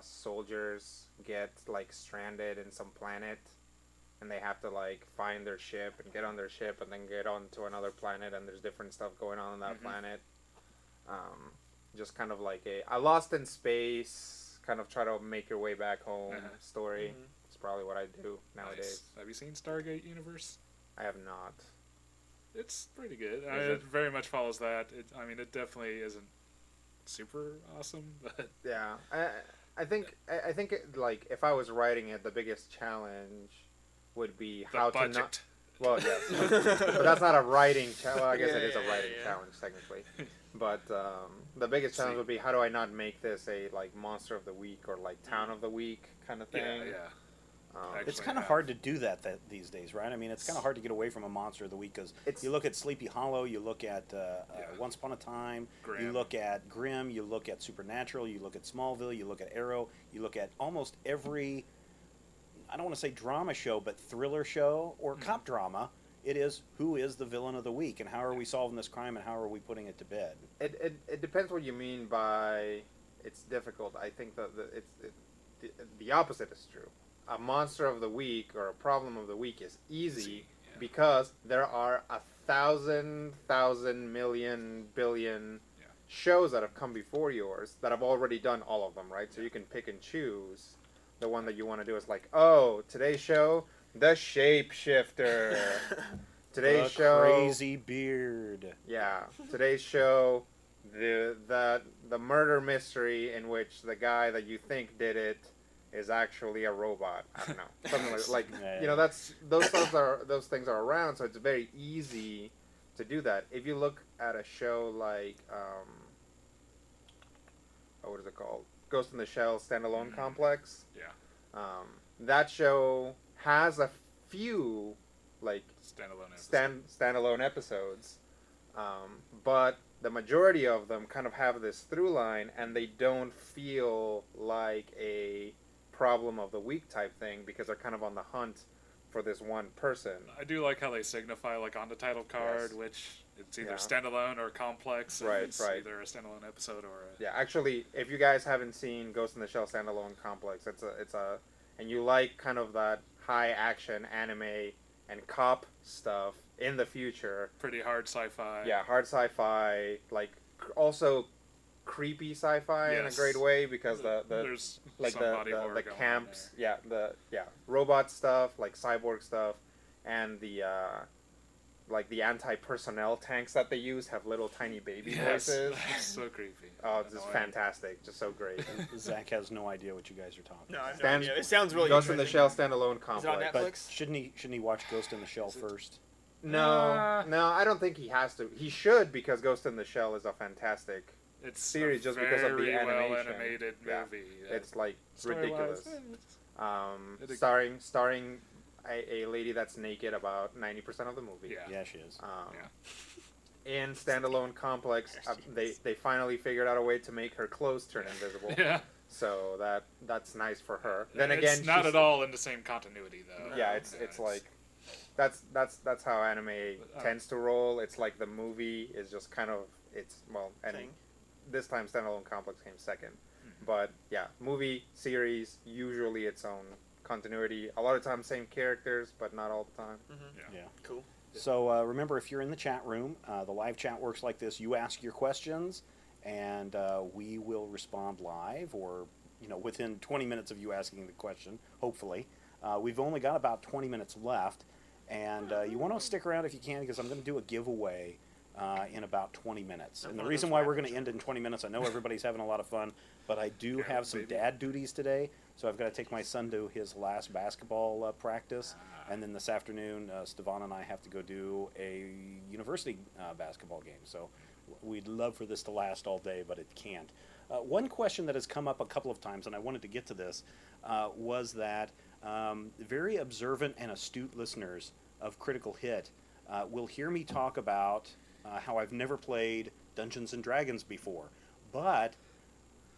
soldiers get like stranded in some planet, and they have to like find their ship and get on their ship and then get on to another planet, and there's different stuff going on that planet. Just kind of like a Lost in Space, kind of try to make your way back home story. It's probably what I do nowadays. nice. Have you seen Stargate Universe? I have not. It's pretty good. Is It it? very much follows that. It definitely isn't super awesome, but Yeah, I think like if I was writing it, the biggest challenge would be the how budget. to not. Well, yes, but that's not a writing challenge. Well, I guess it is a writing challenge technically, but the biggest challenge would be how do I not make this a like monster of the week or like town of the week kind of thing. Yeah. It's Actually, kind of yeah. hard to do that these days, right? I mean, it's kind of hard to get away from a monster of the week because you look at Sleepy Hollow, you look at Once Upon a Time, you Grimm. look at Grimm, you look at Supernatural, you look at Smallville, you look at Arrow, you look at almost every, I don't want to say drama show, but thriller show or cop drama. It is who is the villain of the week and how are we solving this crime and how are we putting it to bed? It depends what you mean by it's difficult. I think that the opposite is true. A monster of the week or a problem of the week is easy because there are 1,000, million, billion shows that have come before yours that have already done all of them, right? So you can pick and choose the one that you want to do. It's like, oh, today's show, the Shapeshifter. Today's the show, crazy beard. yeah. Today's show, the murder mystery in which the guy that you think did it is actually a robot. I don't know, something like you know, that's those things are around, so it's very easy to do that. If you look at a show like what is it called, Ghost in the Shell standalone complex, that show has a few like standalone episodes, but the majority of them kind of have this through line, and they don't feel like a problem of the week type thing because they're kind of on the hunt for this one person. I do like how they signify like on the title card, which it's either standalone or complex. Right, it's right. Either a standalone episode or a... Yeah, actually, if you guys haven't seen Ghost in the Shell standalone complex, and you like kind of that high action anime and cop stuff in the future. Pretty hard sci-fi. Yeah, hard sci-fi, like also creepy sci-fi in a great way because there's like some body horror the going on camps, there. robot stuff, like cyborg stuff, and the like the anti-personnel tanks that they use have little tiny baby voices. It's so creepy. Oh, it's just fantastic, just so great. Zach has no idea what you guys are talking No, about. I have no idea. It sounds really Ghost in the interesting. Shell standalone Is it complex. on Netflix? But shouldn't he watch Ghost in the Shell first? No, I don't think he has to. He should because Ghost in the Shell is a fantastic It's series a just because of the very animation. well animated movie. It's like Story-wise, ridiculous. Starring a lady that's naked about 90% of the movie. Yeah, she is. In standalone complex, they finally figured out a way to make her clothes turn invisible. Yeah. So that's nice for her. Then again, it's not she's- at all in the same continuity though. Yeah, it's like that's how anime tends to roll. It's like the movie is just kind of and Thing. this time standalone complex came second. But yeah, movie series usually its own continuity. A lot of times same characters, but not all the time. Yeah. Cool. So remember, if you're in the chat room, the live chat works like this. You ask your questions, and we will respond live or, within 20 minutes of you asking the question, hopefully. We've only got about 20 minutes left, and you want to stick around if you can because I'm going to do a giveaway in about 20 minutes. And the reason why we're going to end in 20 minutes, I know everybody's having a lot of fun, but I do have some dad duties today, so I've got to take my son to his last basketball practice, and then this afternoon, Stevan and I have to go do a university basketball game. So we'd love for this to last all day, but it can't. One question that has come up a couple of times, and I wanted to get to this, was that very observant and astute listeners of Critical Hit will hear me talk about how I've never played Dungeons and Dragons before. But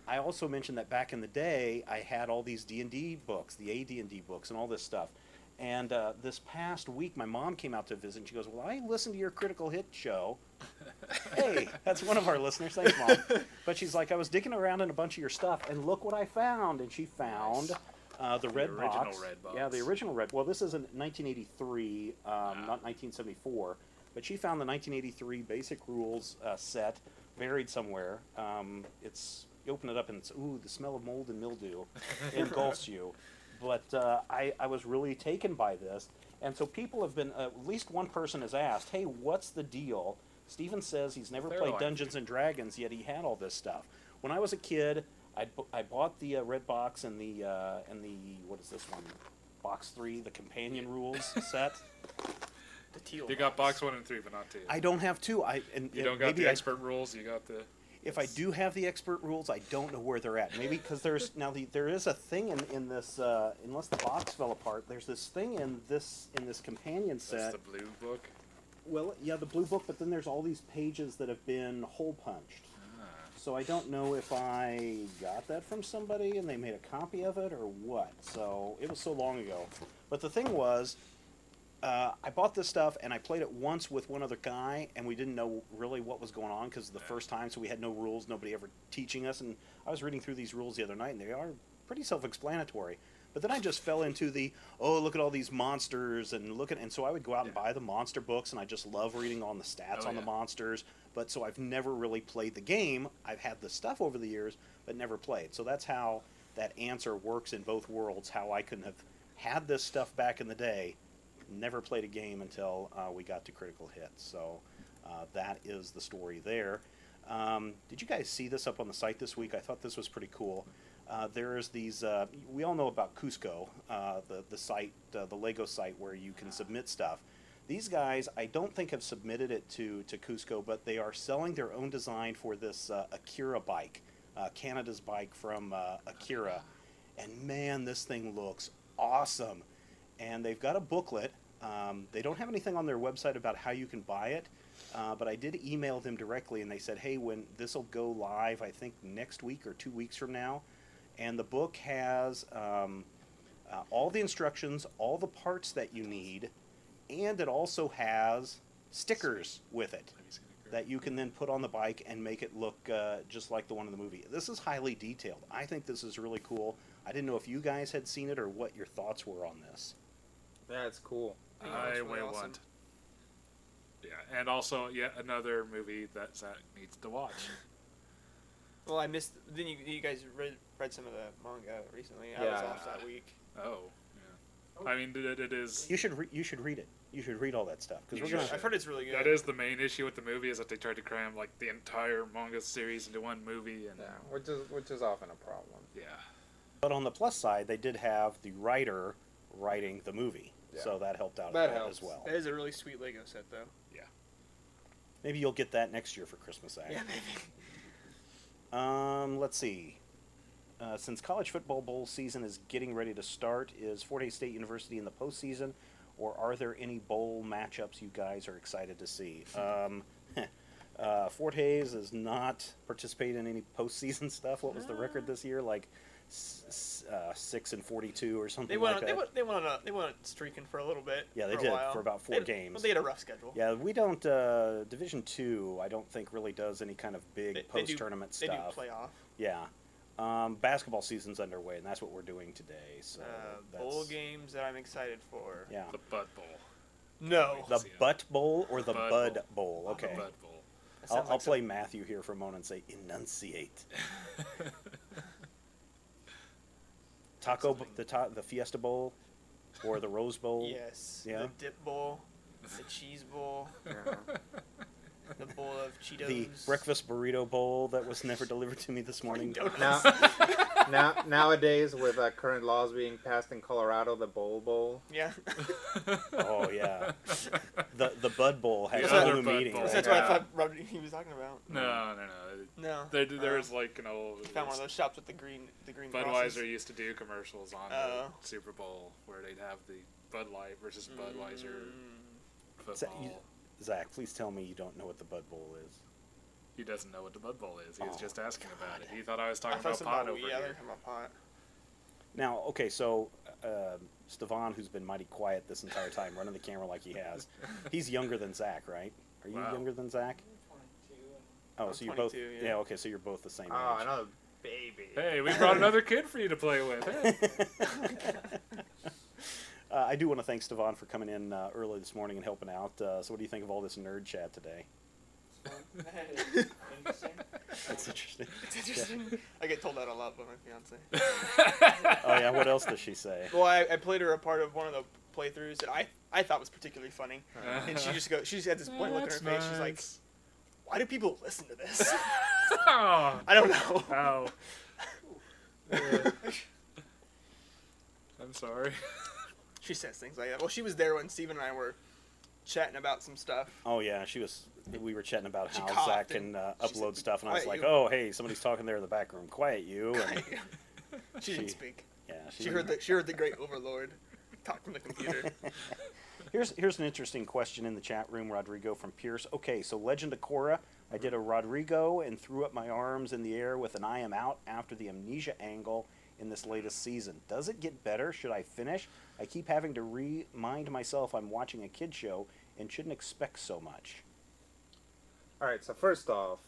I also mentioned that back in the day, I had all these D&D books, the AD&D books, and all this stuff. And this past week, my mom came out to visit, and she goes, well, I listened to your Critical Hit show. Hey, that's one of our listeners. Thanks, Mom. But she's like, I was digging around in a bunch of your stuff, and look what I found. And she found the red box. Red box. Yeah, the original red. Well, this is in 1983, not 1974. But she found the 1983 Basic Rules set buried somewhere. You open it up, and it's, ooh, the smell of mold and mildew engulfs you. But I was really taken by this. And so people have been, at least one person has asked, hey, what's the deal? Steven says he's never played Dungeons and Dragons, yet he had all this stuff. When I was a kid, I bought the red box and the what is this one? Box 3, the companion rules set. The teal. You got box 1 and 3, but not 2. I don't have 2. You don't got the expert rules. You got the. If I do have the expert rules, I don't know where they're at. Maybe because there is a thing in this unless the box fell apart. There's this thing in this companion set. That's the blue book. Well, yeah, the blue book, but then there's all these pages that have been hole punched. So I don't know if I got that from somebody and they made a copy of it or what. So it was so long ago. But the thing was, I bought this stuff and I played it once with one other guy, and we didn't know really what was going on because the first time, so we had no rules, nobody ever teaching us. And I was reading through these rules the other night, and they are pretty self-explanatory. But then I just fell into the, look at all these monsters, and so I would go out and buy the monster books, and I just love reading on the stats on the monsters. But so I've never really played the game. I've had the stuff over the years, but never played. So that's how that answer works in both worlds, how I couldn't have had this stuff back in the day, never played a game until we got to Critical Hit. So that is the story there. Did you guys see this up on the site this week? I thought this was pretty cool. There's these, we all know about Cusco, the site, the Lego site where you can submit stuff. These guys, I don't think have submitted it to Cusco, but they are selling their own design for this Akira bike, Canada's bike from Akira. And man, this thing looks awesome. And they've got a booklet. They don't have anything on their website about how you can buy it, but I did email them directly, and they said, hey, when this will go live, I think next week or 2 weeks from now. And the book has all the instructions, all the parts that you need, and it also has stickers with it that you can then put on the bike and make it look just like the one in the movie. This is highly detailed. I think this is really cool. I didn't know if you guys had seen it or what your thoughts were on this. That's cool. I really awesome. want. Yeah, and also yet another movie that Zach needs to watch. Well, I missed. Then you guys read some of the manga recently. I was off that week. Oh, yeah. I mean, it is. You should read it. You should read all that stuff because I've heard it's really good. That is the main issue with the movie, is that they tried to cram like the entire manga series into one movie, and which is often a problem. Yeah. But on the plus side, they did have the writer writing the movie, so that helped out as well. That is a really sweet Lego set, though. Yeah. Maybe you'll get that next year for Christmas, Zach. Yeah, maybe. Let's see. Since college football bowl season is getting ready to start, is Fort Hays State University in the postseason, or are there any bowl matchups you guys are excited to see? Fort Hays is not participating in any postseason stuff. What was the record this year? Like 6-42 or something like that. They went streaking for a little bit. Yeah, they for did a while. for about 4 games. But they had a rough schedule. Yeah, we don't. Division II, I don't think really does any kind of big post-tournament stuff. They do playoff. Yeah. Basketball season's underway, and that's what we're doing today. So bowl games that I'm excited for. Yeah. The Butt Bowl. No. The Butt Bowl or the Bud Bud Bowl? Okay. The Butt Bowl. I'll play Matthew here for a moment and say enunciate. The Fiesta Bowl or the Rose Bowl. Yes. Yeah. The Dip Bowl. The Cheese Bowl. The bowl of Cheetos. The breakfast burrito bowl that was never delivered to me this morning. Nowadays, with current laws being passed in Colorado, the Bowl. Yeah. Oh yeah. The Bud Bowl has The a other whole Bud meeting. Bowl. Right? That's what I thought he was talking about. No. No. There was like an old. Found one of those shops with the green Budweiser crosses. used to do commercials on the Super Bowl where they'd have the Bud Light versus Budweiser football. Zach, please tell me you don't know what the Bud Bowl is. He doesn't know what the Bud Bowl is. He was just asking about God. it. He thought I was talking I thought about pot over yeah, they're here. talking about pot. Now, okay, so Stevan, who's been mighty quiet this entire time, running the camera like he has, he's younger than Zach, right? Are you Wow. younger than Zach? 22. Oh, I'm so you're both. 22, Yeah. yeah. Okay, so you're both the same Oh, age. another baby. Hey, we brought another kid for you to play with. Hey. I do want to thank Stevan for coming in early this morning and helping out. So, what do you think of all this nerd chat today? Interesting. That's interesting. It's interesting. I get told that a lot by my fiance. Oh yeah, what else does she say? Well, I played her a part of one of the playthroughs that I thought was particularly funny, and she just had this blank look on her face. She's like, "Why do people listen to this?" Oh, I don't know. ow. I'm sorry. She says things like that. Well, she was there when Steven and I were chatting about some stuff. Oh yeah, we were chatting about She how coughed Zach and can she upload said, stuff, and I was "Quiet like, you." "Oh hey, somebody's talking there in the back room. Quiet you." And She didn't speak. yeah, She heard the great overlord talk from the computer. Here's an interesting question in the chat room, Rodrigo from Pierce. Okay, so Legend of Korra, I did a Rodrigo and threw up my arms in the air with an I am out after the amnesia angle in this latest season. Does it get better? Should I finish? I keep having to remind myself I'm watching a kid show and shouldn't expect so much. All right, so first off,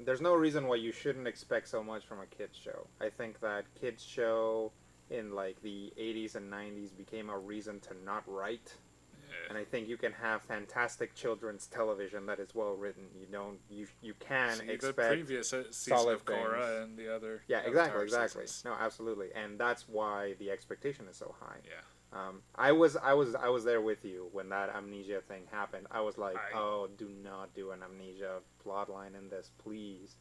there's no reason why you shouldn't expect so much from a kids show. I think that kids show in like the 80s and 90s became a reason to not write. And I think you can have fantastic children's television that is well written. You can See, expect the previous season solid of Korra things. and the other. Yeah, Avatar exactly. seasons. No, absolutely, and that's why the expectation is so high. Yeah. I was there with you when that amnesia thing happened. I was like, oh, do not do an amnesia plotline in this, please.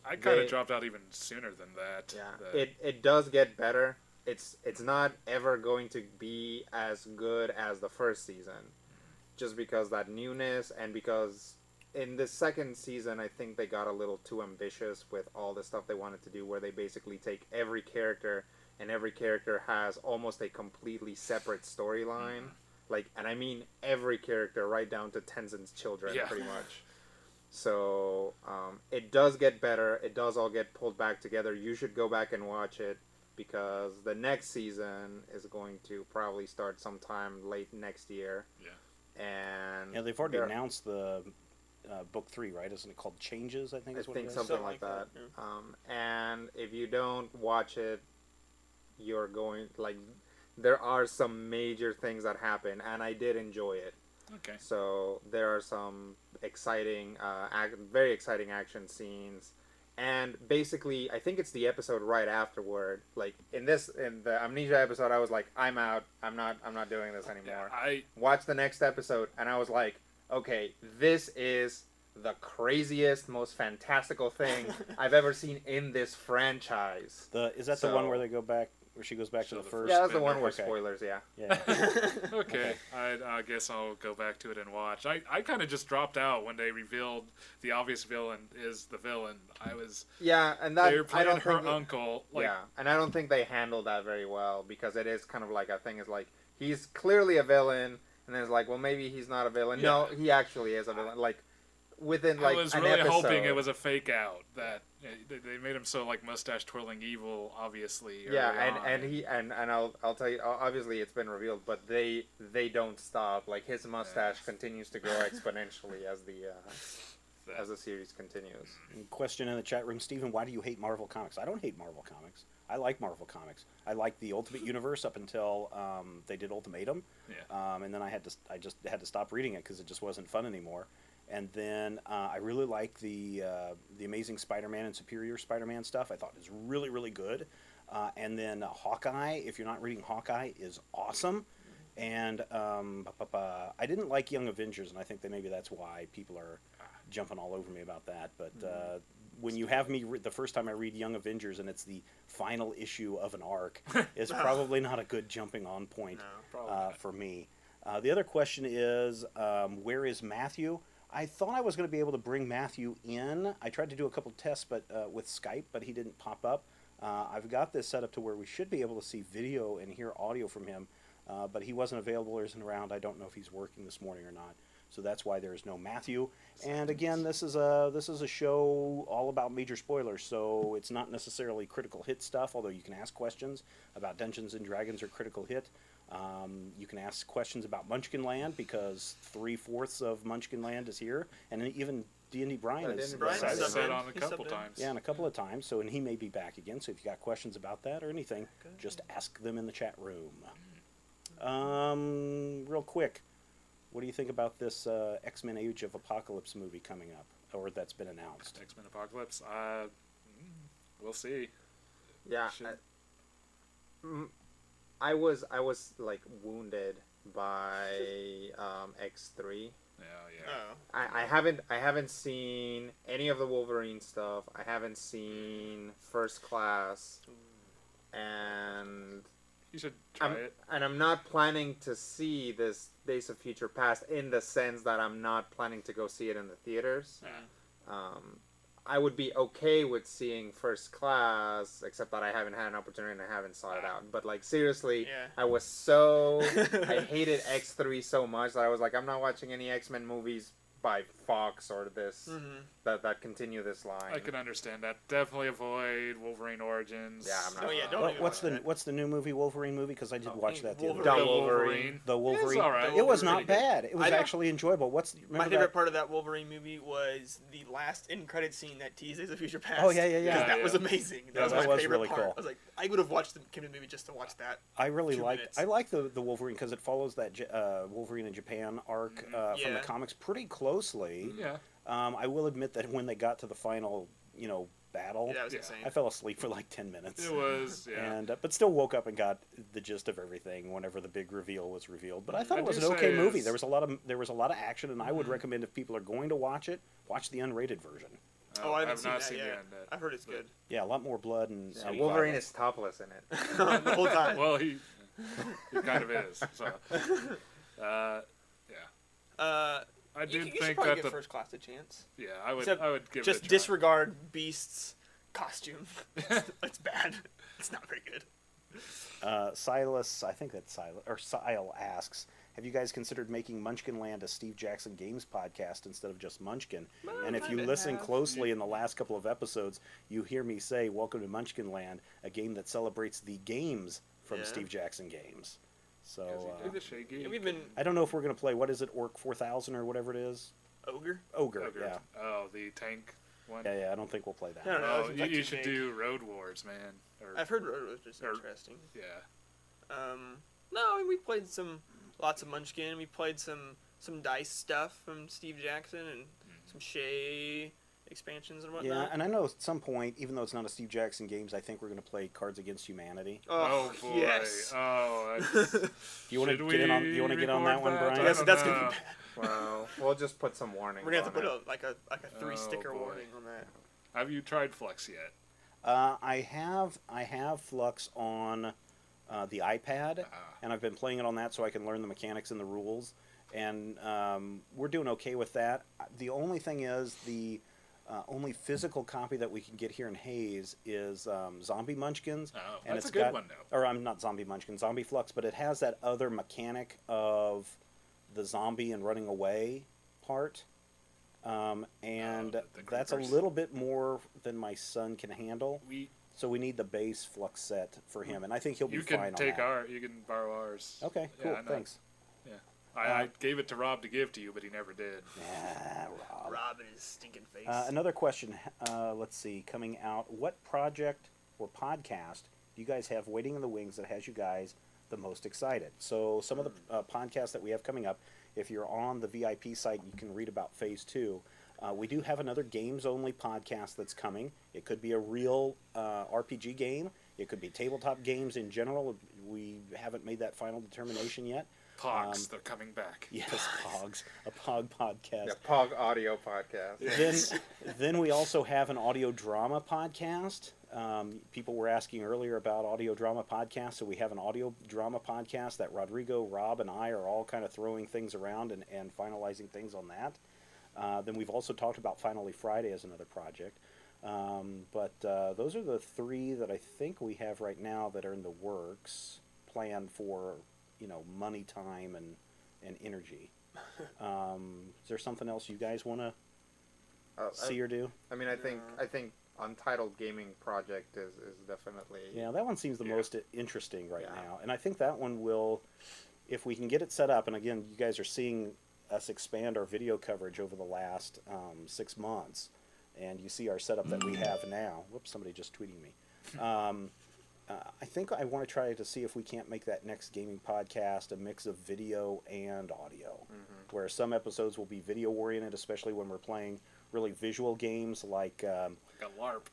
I kind They- of dropped out even sooner than that. Yeah, it does get better. It's not ever going to be as good as the first season, just because that newness, and because in the second season I think they got a little too ambitious with all the stuff they wanted to do, where they basically take every character and every character has almost a completely separate storyline. Like, and I mean every character, right down to Tenzin's children, Yeah. pretty much. So it does get better. It does all get pulled back together. You should go back and watch it, because the next season is going to probably start sometime late next year. Yeah. And Yeah, they've already there- announced the book 3, right? Isn't it called Changes? I think I is what think it is. something like that. And if you don't watch it, you're going, like, there are some major things that happen, and I did enjoy it. Okay. So there are some exciting, very exciting action scenes, and basically, I think it's the episode right afterward. Like in the amnesia episode, I was like, I'm out. I'm not doing this anymore. I Watched the next episode, and I was like, okay, this is the craziest, most fantastical thing I've ever seen in this franchise. Is that the one where they go back, where she goes back to So the the first? Yeah, that's the one where Okay. spoilers. Yeah. Yeah. okay. I guess I'll go back to it and watch. I kind of just dropped out when they revealed the obvious villain is the villain. I was Yeah, and that they were I playing don't her think. uncle. Like, Yeah, and I don't think they handled that very well, because it is kind of like a thing is like, he's clearly a villain, and then it's like, well, maybe he's not a villain. No, he actually is a villain. Like within like I was an really episode. hoping it was a fake out that they made him so like mustache twirling evil, obviously. Yeah, early on. and he and I'll tell you, obviously it's been revealed, but they don't stop. Like his mustache continues to grow exponentially as the series continues. Question in the chat room, Stephen, why do you hate Marvel Comics? I don't hate Marvel Comics. I like Marvel Comics. I like the Ultimate Universe up until they did Ultimatum. Yeah. And then I just had to stop reading it because it just wasn't fun anymore. And then I really like the Amazing Spider-Man and Superior Spider-Man stuff. I thought it was really, really good. And then Hawkeye, if you're not reading Hawkeye, is awesome. And I didn't like Young Avengers, and I think that maybe that's why people are jumping all over me about that. But when you have me the first time I read Young Avengers and it's the final issue of an arc, it's probably not a good jumping on point for me. The other question is, where is Matthew? I thought I was going to be able to bring Matthew in. I tried to do a couple tests with Skype, but he didn't pop up. I've got this set up to where we should be able to see video and hear audio from him. but he wasn't available or isn't around. I don't know if he's working this morning or not. So that's why there is no Matthew. And again, this is a show all about major spoilers, so it's not necessarily critical hit stuff, although you can ask questions about Dungeons and Dragons or critical hit. You can ask questions about Munchkin Land, because 3/4 of Munchkin Land is here, and even D&D Brian is Brian I've subbed said in. on a He couple subbed in. times. yeah, and a couple of times. So, and he may be back again. So, if you got questions about that or anything, just ask them in the chat room. Real quick, what do you think about this X-Men Age of Apocalypse movie coming up, or that's been announced? X-Men Apocalypse. We'll see. Yeah, Should- I was like wounded by X3. Yeah. Oh. I haven't seen any of the Wolverine stuff. I haven't seen First Class, and You should try it. I'm not planning to see this Days of Future Past in the sense that I'm not planning to go see it in the theaters. I would be okay with seeing First Class, except that I haven't had an opportunity and I haven't sought it out. But like seriously, Yeah. I hated X3 so much that I was like, I'm not watching any X-Men movies by Fox or this that continue this line. I can understand that. Definitely avoid Wolverine Origins. Yeah, I'm not. Oh, yeah, don't What, even what's watch the that. what's the new movie Wolverine movie? Because I did watch that the other Dumb day. Wolverine. The Wolverine. It's all right. It was Wolverine's not pretty good. bad. It was I don't- actually enjoyable. What's My remember favorite that? part of that Wolverine movie was the last end credit scene that teased Days of Future Past. Oh, yeah. 'Cause that Yeah. was amazing. That Yeah, was that my was favorite really part. cool. I was like, I would have watched the movie just to watch that. I really 2 like. minutes. I like the Wolverine because it follows that Wolverine in Japan arc from the Yeah. comics pretty closely. Yeah. I will admit that when they got to the final, battle, Yeah, that was Yeah. insane. I fell asleep for like 10 minutes. It was. Yeah. And but still woke up and got the gist of everything whenever the big reveal was revealed. But I thought I it was do an okay say movie. is- There was a lot of action, and I would recommend if people are going to watch it, watch the unrated version. Oh, I haven't have seen not that seen yet. the end yet. I've heard it's good. Yeah, a lot more blood and Wolverine violence. is topless in it. The whole time. Well, he kind of is. So, yeah. I You did should think probably that give the First Class a chance. yeah Except I would give Just it a try. disregard Beast's costume. It's bad. It's not very good. Silas, I think that's Silas, or Sile asks, have you guys considered making Munchkin Land a Steve Jackson Games podcast instead of just Munchkin? And if you kinda listen have. closely in the last couple of episodes, you hear me say, welcome to Munchkin Land, a game that celebrates the games from Yeah. Steve Jackson Games. So, Because he did the shaky. Yeah, we've been I don't know if we're going to play, what is it, Orc 4000 or whatever it is? Ogre. Ogre, Ogre. yeah. Oh, the tank one. Yeah, I don't think we'll play that. I don't know. Oh, it's like you too should big. do Road Wars, man. Or, I've heard it was just or- interesting. yeah. No, I mean, we played lots of Munchkin. We played some dice stuff from Steve Jackson and some Shea expansions and Yeah, whatnot. and I know at some point, even though it's not a Steve Jackson Games, I think we're going to play Cards Against Humanity. Oh, boy. yes. Oh, that's, Do you want to should get in on? we You want to get on that one, record that? Brian? I Yes, don't that's gonna know. be bad. Well, we'll just put some warnings. We're gonna have to on put it. a 3-sticker boy. warning on that. have you tried Flux yet? I have Flux on the iPad, and I've been playing it on that so I can learn the mechanics and the rules. And we're doing okay with that. The only thing is the only physical copy that we can get here in Hayes is Zombie Munchkins. Oh, and that's it's a good got, one, though. Or I'm not Zombie Munchkins, Zombie Flux, but it has that other mechanic of the zombie and running away part. And the that's a creepers. little bit more than my son can handle. So we need the base Flux set for him, and I think he'll be You fine can take on that. you can borrow ours. Okay, Yeah, cool, I know. thanks. Yeah. I gave it to Rob to give to you, but he never did. Yeah, Rob. Rob and his stinking face. Another question, let's see, coming out. What project or podcast do you guys have waiting in the wings that has you guys the most excited? So some of the podcasts that we have coming up, if you're on the VIP site, you can read about Phase 2. We do have another games-only podcast that's coming. It could be a real RPG game. It could be tabletop games in general. We haven't made that final determination yet. Pogs, they're coming back. Yes, Pogs, a Pog podcast. Yeah, Pog Audio Podcast. Then we also have an audio drama podcast. People were asking earlier about audio drama podcasts, so we have an audio drama podcast that Rodrigo, Rob, and I are all kind of throwing things around and finalizing things on that. Then we've also talked about Finally Friday as another project. But those are the three that I think we have right now that are in the works, planned for money, time, and energy. Is there something else you guys want to see or do? I mean, I think Untitled Gaming Project is definitely. Yeah, that one seems the most interesting right Yeah. now, and I think that one will, if we can get it set up. And again, you guys are seeing us expand our video coverage over the last 6 months, and you see our setup that we have now. Whoops, somebody just tweeting me. I think I want to try to see if we can't make that next gaming podcast a mix of video and audio, where some episodes will be video oriented, especially when we're playing really visual games like a LARP.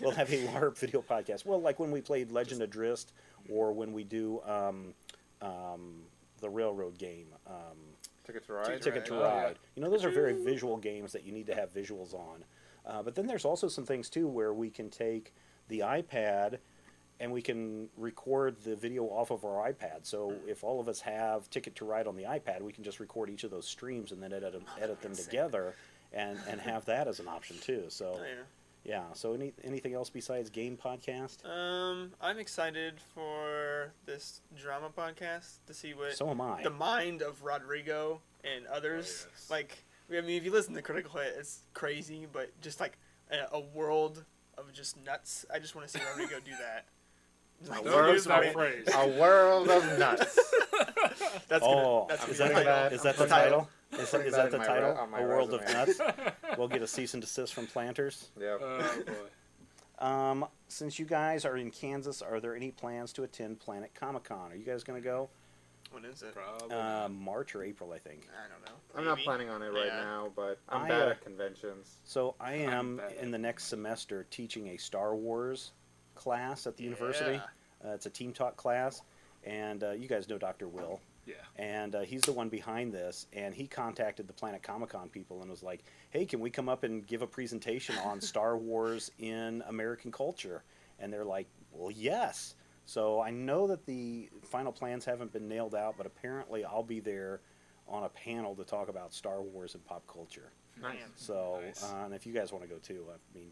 We'll have a LARP video podcast. Well, like when we played Legend of Drizzt, or when we do the railroad game, Ticket to Ride. Ticket to Oh, Ride. Those are very visual games that you need to have visuals on. But then there's also some things too where we can take the iPad and we can record the video off of our iPad. So if all of us have Ticket to Ride on the iPad, we can just record each of those streams and then edit them together and have that as an option too. So yeah. So anything else besides game podcast? I'm excited for this drama podcast to see what So am I. the mind of Rodrigo and others. Oh, yes. Like, I mean, if you listen to Critical Hit, it's crazy, but just like a world of just nuts. I just want to see Rodrigo do that. Like, Don't use that use phrase. A world of nuts. That's Oh, that's is gonna that be the, like- is that the I'm title? putting Is that that in the my title? on my A World of resume. Nuts? We'll get a cease and desist from Planters. Yep. Oh boy. Since you guys are in Kansas, are there any plans to attend Planet Comic Con? Are you guys going to go? When is it? Probably. March or April, I think. I don't know. I'm not Maybe. planning on it right Yeah. now, but I'm I, bad at conventions. So I am bad. in the next semester teaching a Star Wars class at the university. It's a team talk class, and you guys know Dr. Will. Yeah. And he's the one behind this, and he contacted the Planet Comic Con people and was like, hey, can we come up and give a presentation on Star Wars in American culture? And they're like, well, yes. So I know that the final plans haven't been nailed out, but apparently I'll be there on a panel to talk about Star Wars and pop culture. Man. So, Nice. and if you guys want to go too, I mean,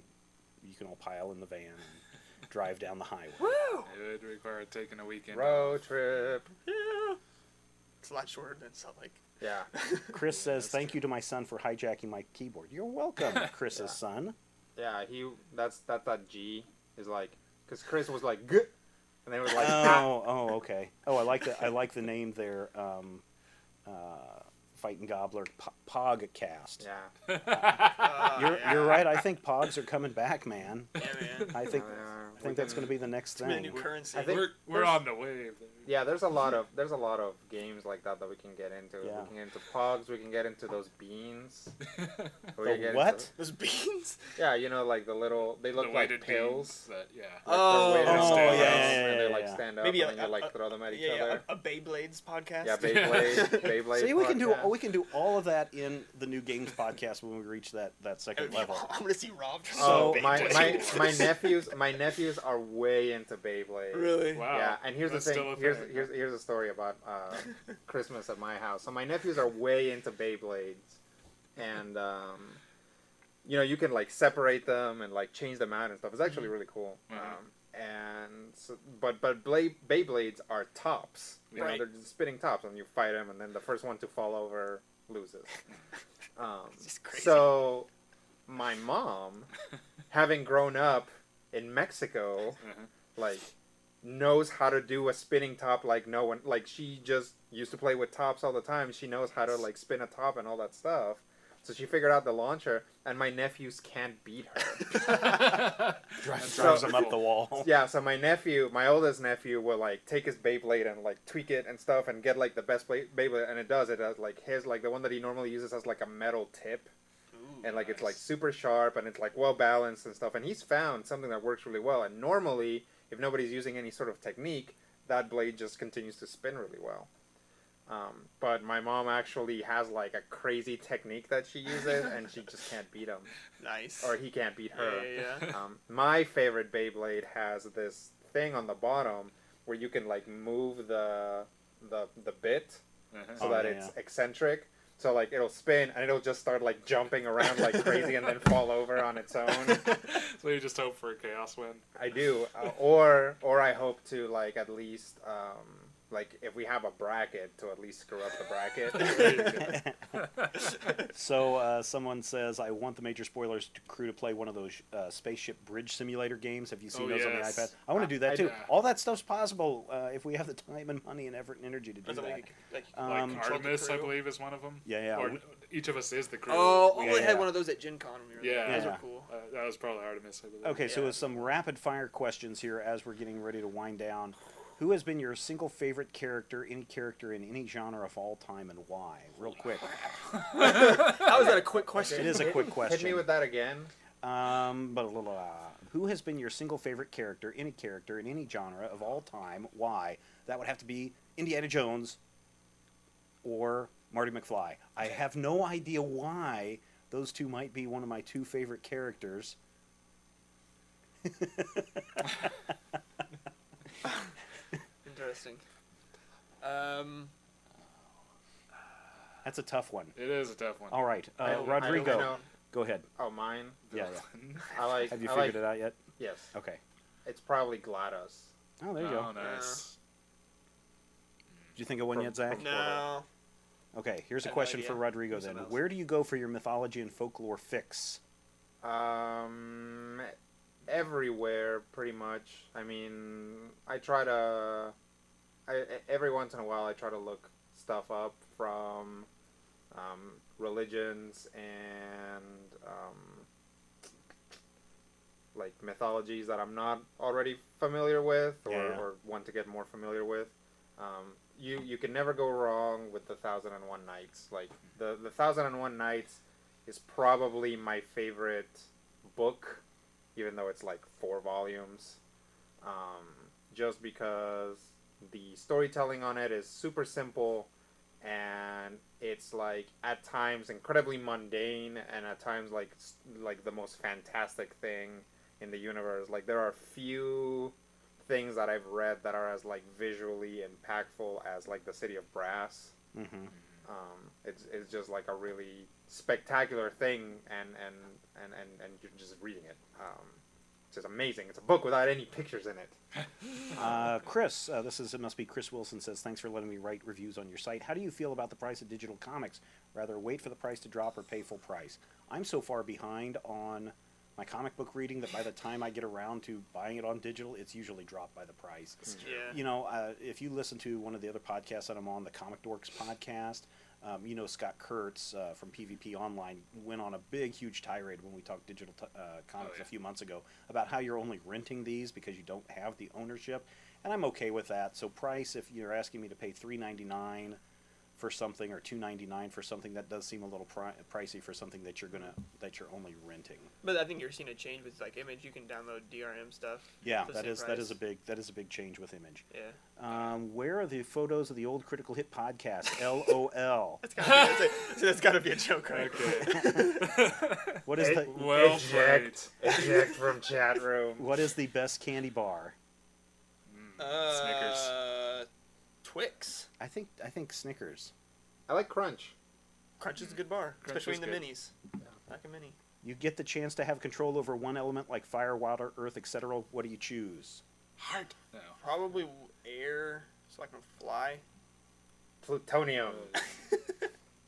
you can all pile in the van and drive down the highway. Woo! It would require taking a weekend. Road trip. Yeah. It's a lot shorter than Salt Lake. Yeah. Chris says, thank you to my son for hijacking my keyboard. You're welcome, Chris's son. Yeah, that's that G is like, because Chris was like, G, and they was like, ah. Oh, okay. Oh, I like the name there. Fighting Gobbler, Pogcast. Yeah. You're right. I think Pogs are coming back, man. Yeah, man. I think We that's can- going to be the next It's been a thing. new currency. I think- We're on the wave. Yeah, there's a lot of games like that we can get into. Yeah. We can get into Pogs. We can get into those beans. We The can get what? into- Those beans? yeah, like the little. They look The like weighted pills. beans That, yeah. Oh, Like they're weighted oh, on yeah, sticks, yeah, and they yeah, like yeah. stand up, Maybe and then you like throw them at each other. a Beyblades podcast. Yeah, Beyblade. See, we can podcast. do all of that in the new games podcast when we reach that second level. I'm gonna see Rob. try Oh, to So- Beyblade. my nephews are way into Beyblade. Really? Wow. Yeah, and here's That's the still thing. a thing. Here's a story about Christmas at my house. So my nephews are way into Beyblades, and you can like separate them and like change them out and stuff. It's actually really cool. And so, but Beyblades are tops. Right. They're just spinning tops, and you fight them, and then the first one to fall over loses. It's just crazy. So my mom, having grown up in Mexico, like knows how to do a spinning top like no one. Like she just used to play with tops all the time. She knows how to like spin a top and all that stuff. So she figured out the launcher, and my nephews can't beat her. Drives them up the wall. Yeah, so my oldest nephew will like take his Beyblade and like tweak it and stuff and get like the best Beyblade, and it does like his like the one that he normally uses has like a metal tip. Ooh, And like it's like nice. super sharp and it's like well balanced and stuff, and he's found something that works really well. And normally, if nobody's using any sort of technique, that blade just continues to spin really well. But my mom actually has like a crazy technique that she uses, and she just can't beat him, Nice. or he can't beat her. Yeah. My favorite Beyblade has this thing on the bottom where you can like move the bit so Oh, that yeah. it's eccentric. So like it'll spin and it'll just start like jumping around like crazy and then fall over on its own. So you just hope for a chaos win. I do, or I hope to like at least like if we have a bracket, to at least screw up the bracket. There you go. So someone says, I want the Major Spoilers crew to play one of those spaceship bridge simulator games. Have you seen Oh, those on the yes. iPad? I want to do that I too. do. All that stuff's possible if we have the time and money and effort and energy to do Something that. like Like control the Artemis, I crew. believe, is one of them. Yeah, yeah. Or each of us is the crew. Oh, Yeah, they had yeah. one of those at Gen Con when we were Yeah. there. Those Yeah. are cool. That was probably Artemis, I believe. Okay, so Yeah. with some rapid fire questions here as we're getting ready to wind down. Who has been your single favorite character in any genre of all time, and why? Real quick. How is that a quick question? It is a quick Hit question. me with that again. Who has been your single favorite character in any genre of all time? Why? That would have to be Indiana Jones or Marty McFly. I have no idea why those two might be one of my two favorite characters. Interesting. That's a tough one. It is a tough one. All right, I Rodrigo, know. go ahead. Oh, mine. Yeah, I like. Have you I figured like, it out yet? Yes. Okay. It's probably GLaDOS. Oh, there you Oh, go. nice. Did you think of one From- yet, Zach? No. Okay, here's a I have no question for idea. Rodrigo Who's then. else? Where do you go for your mythology and folklore fix? Everywhere pretty much. I mean, every once in a while I try to look stuff up from religions and like mythologies that I'm not already familiar with or want to get more familiar with. You can never go wrong with the 1001 Nights. Like the 1001 Nights is probably my favorite book, even though it's like 4 volumes. Just because the storytelling on it is super simple, and it's like at times incredibly mundane, and at times like the most fantastic thing in the universe. Like there are few things that I've read that are as like visually impactful as like the City of Brass. Mm-hmm. It's just like a really spectacular thing, and you're just reading it. It's just amazing. It's a book without any pictures in it. Chris, it must be Chris Wilson says, thanks for letting me write reviews on your site. How do you feel about the price of digital comics? Rather wait for the price to drop or pay full price? I'm so far behind on my comic book reading that by the time I get around to buying it on digital, it's usually dropped by the price. Yeah. You know, if you listen to one of the other podcasts that I'm on, the Comic Dorks podcast, you know, Scott Kurtz from PvP Online went on a big, huge tirade when we talked digital comics a few months ago about how you're only renting these because you don't have the ownership, and I'm okay with that. So price, if you're asking me to pay $3.99 for something or $2.99 for something, that does seem a little pricey for something that you're only renting. But I think you're seeing a change with like Image. You can download DRM stuff. Yeah, for the that same is price. a big change with Image. Yeah. Where are the photos of the old Critical Hit podcast? LOL. That's gotta be a joke, right? Okay. What is the Well Eject from chat room. what is the best candy bar? Snickers. Twix. I think Snickers. I like Crunch. Crunch is a good bar, Crunch especially is in the good. minis. Like a mini. You get the chance to have control over one element like fire, water, earth, etc. What do you choose? Heart. No. Probably air, so I can fly. Plutonium.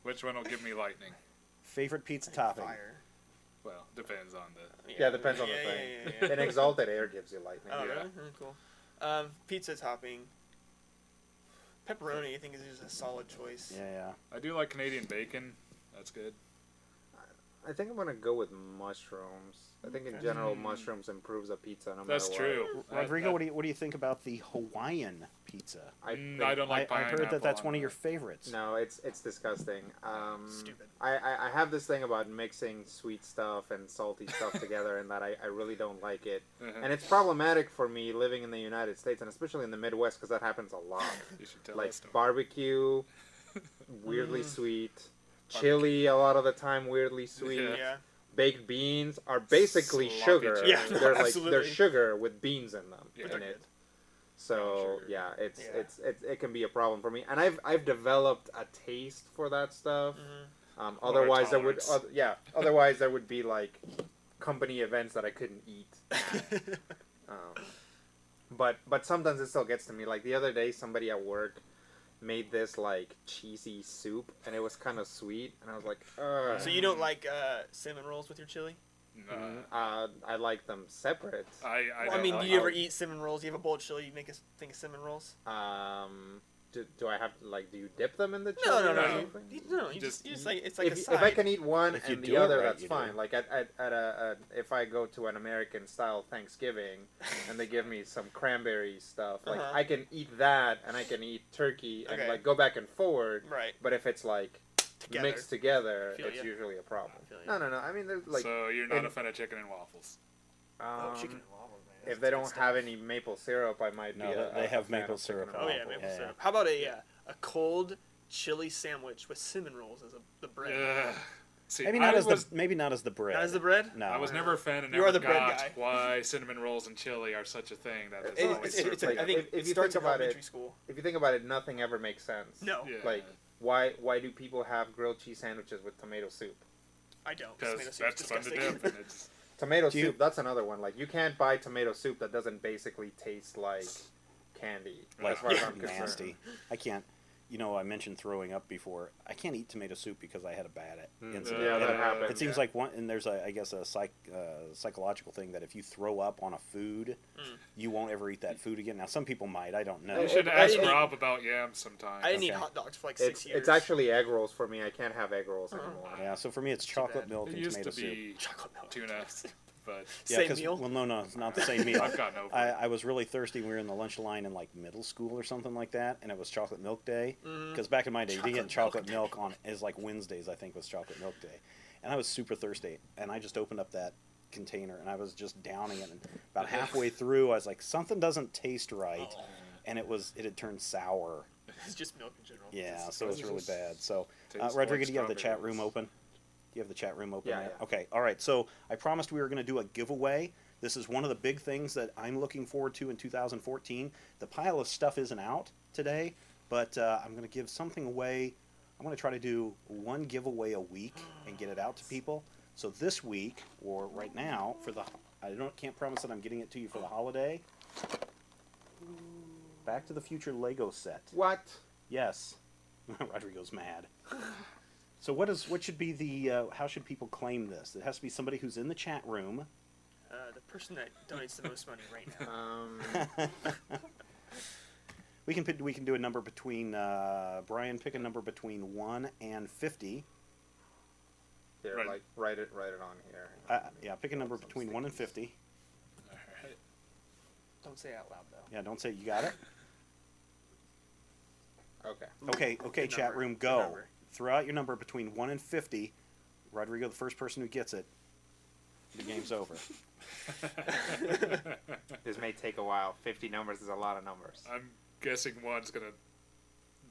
Which one will give me lightning? Favorite pizza topping? Fire. Well, depends on the. Yeah, depends on the thing. An exalted air gives you lightning. Oh, Yeah. really? Cool. Pizza topping. Pepperoni, I think, is just a solid choice. Yeah. I do like Canadian bacon. That's good. I think I'm gonna go with mushrooms. I think in general mushrooms improves a pizza. No That's matter true. Rodrigo, what do you think about the Hawaiian pizza? What. I don't like I pineapple. heard that's on one of that. your favorites. No, it's disgusting. Stupid. I have this thing about mixing sweet stuff and salty stuff together, and that I really don't like it. Uh-huh. And it's problematic for me living in the United States, and especially in the Midwest, because that happens a lot. You should tell Like us. barbecue, weirdly sweet. Chili, a lot of the time, weirdly sweet. Yeah. Yeah. Baked beans are basically Sloppy sugar. joe. Yeah, no, they're absolutely. they're sugar with beans in them Yeah. in Which are it. good. So Sugar. yeah, Yeah. it can be a problem for me, and I've developed a taste for that stuff. Mhm. Otherwise there would tolerance. otherwise there would be like company events that I couldn't eat. But sometimes it still gets to me. Like the other day, somebody at work made this like cheesy soup, and it was kind of sweet, and I was like, ugh. So you don't like cinnamon rolls with your chili? I like them separate. I mean, do you ever eat cinnamon rolls? You have a bowl of chili, you make a thing of cinnamon rolls? Do I have to, like, do you dip them in the No, chili? you just like, it's like a side. If I can eat one If you and do the it other, right, that's you fine. do. Like if I go to an American style Thanksgiving and they give me some cranberry stuff, like I can eat that and I can eat turkey and like go back and forward. Right. But if it's like mixed together, it's usually a problem. No. I mean, there's like. So you're not a fan of chicken and waffles? Chicken and waffles, man. If they don't have any maple syrup, I might be. They have maple syrup. Oh yeah, maple syrup. How about a cold chili sandwich with cinnamon rolls as the bread? See, maybe not as the bread. Not as the bread? No. I was never a fan and You are never the bread got guy. why cinnamon rolls and chili are such a thing. That is always It's served. I think if it you starts think in about elementary it- school. If you think about it, nothing ever makes sense. No, Yeah. Like why do people have grilled cheese sandwiches with tomato soup? I don't. Because Tomato soup's that's fun to disgusting. dip. And it's, Tomato Do you- soup, that's another one. Like you can't buy tomato soup that doesn't basically taste like candy. Like as far as I'm concerned. nasty. I can't. You know, I mentioned throwing up before. I can't eat tomato soup because I had a bad incident. Yeah, that And happens. It seems like one, and there's I guess a psychological thing that if you throw up on a food, you won't ever eat that food again. Now, some people might. I don't know. you should I ask didn't- Rob about yams sometime. I didn't eat Okay. hot dogs for like 6 years. It's actually egg rolls for me. I can't have egg rolls anymore. Yeah, so for me, it's chocolate bad. milk It and used tomato to soup. be chocolate milk. tuna, but Yeah, Same 'cause- meal. Well, no, it's not the same meal. I've gotten over it. I was really thirsty. We were in the lunch line in like middle school or something like that, and it was chocolate milk day. Because back in my day, you didn't get chocolate milk on is like Wednesdays. I think was chocolate milk day, and I was super thirsty, and I just opened up that container and I was just downing it. And about halfway through, I was like, something doesn't taste right, and it had turned sour. It's just milk in general. Yeah, It's so it was really disgusting. bad. So, Tastes Rodrigo, like do you have the chat strawberries. room open? Do you have the chat room open? Yeah, there? yeah. Okay, all right. So I promised we were going to do a giveaway. This is one of the big things that I'm looking forward to in 2014. The pile of stuff isn't out today, but I'm going to give something away. I'm going to try to do one giveaway a week and get it out to people. So this week, or right now, can't promise that I'm getting it to you for the holiday. Back to the Future Lego set. What? Yes. Rodrigo's mad. So what should be the how should people claim this? It has to be somebody who's in the chat room. The person that donates the most money right now. We can do a number between Brian, pick a number between 1 and 50. Here, Right. like write it on here. Yeah, pick a number between 1 and 50. Alright. Don't say it out loud though. Yeah, don't say you got it. Okay. Okay, Good chat number. room, Good go. number. Throw out your number between 1 and 50. Rodrigo, the first person who gets it, the game's over. This may take a while. 50 numbers is a lot of numbers. I'm guessing one's gonna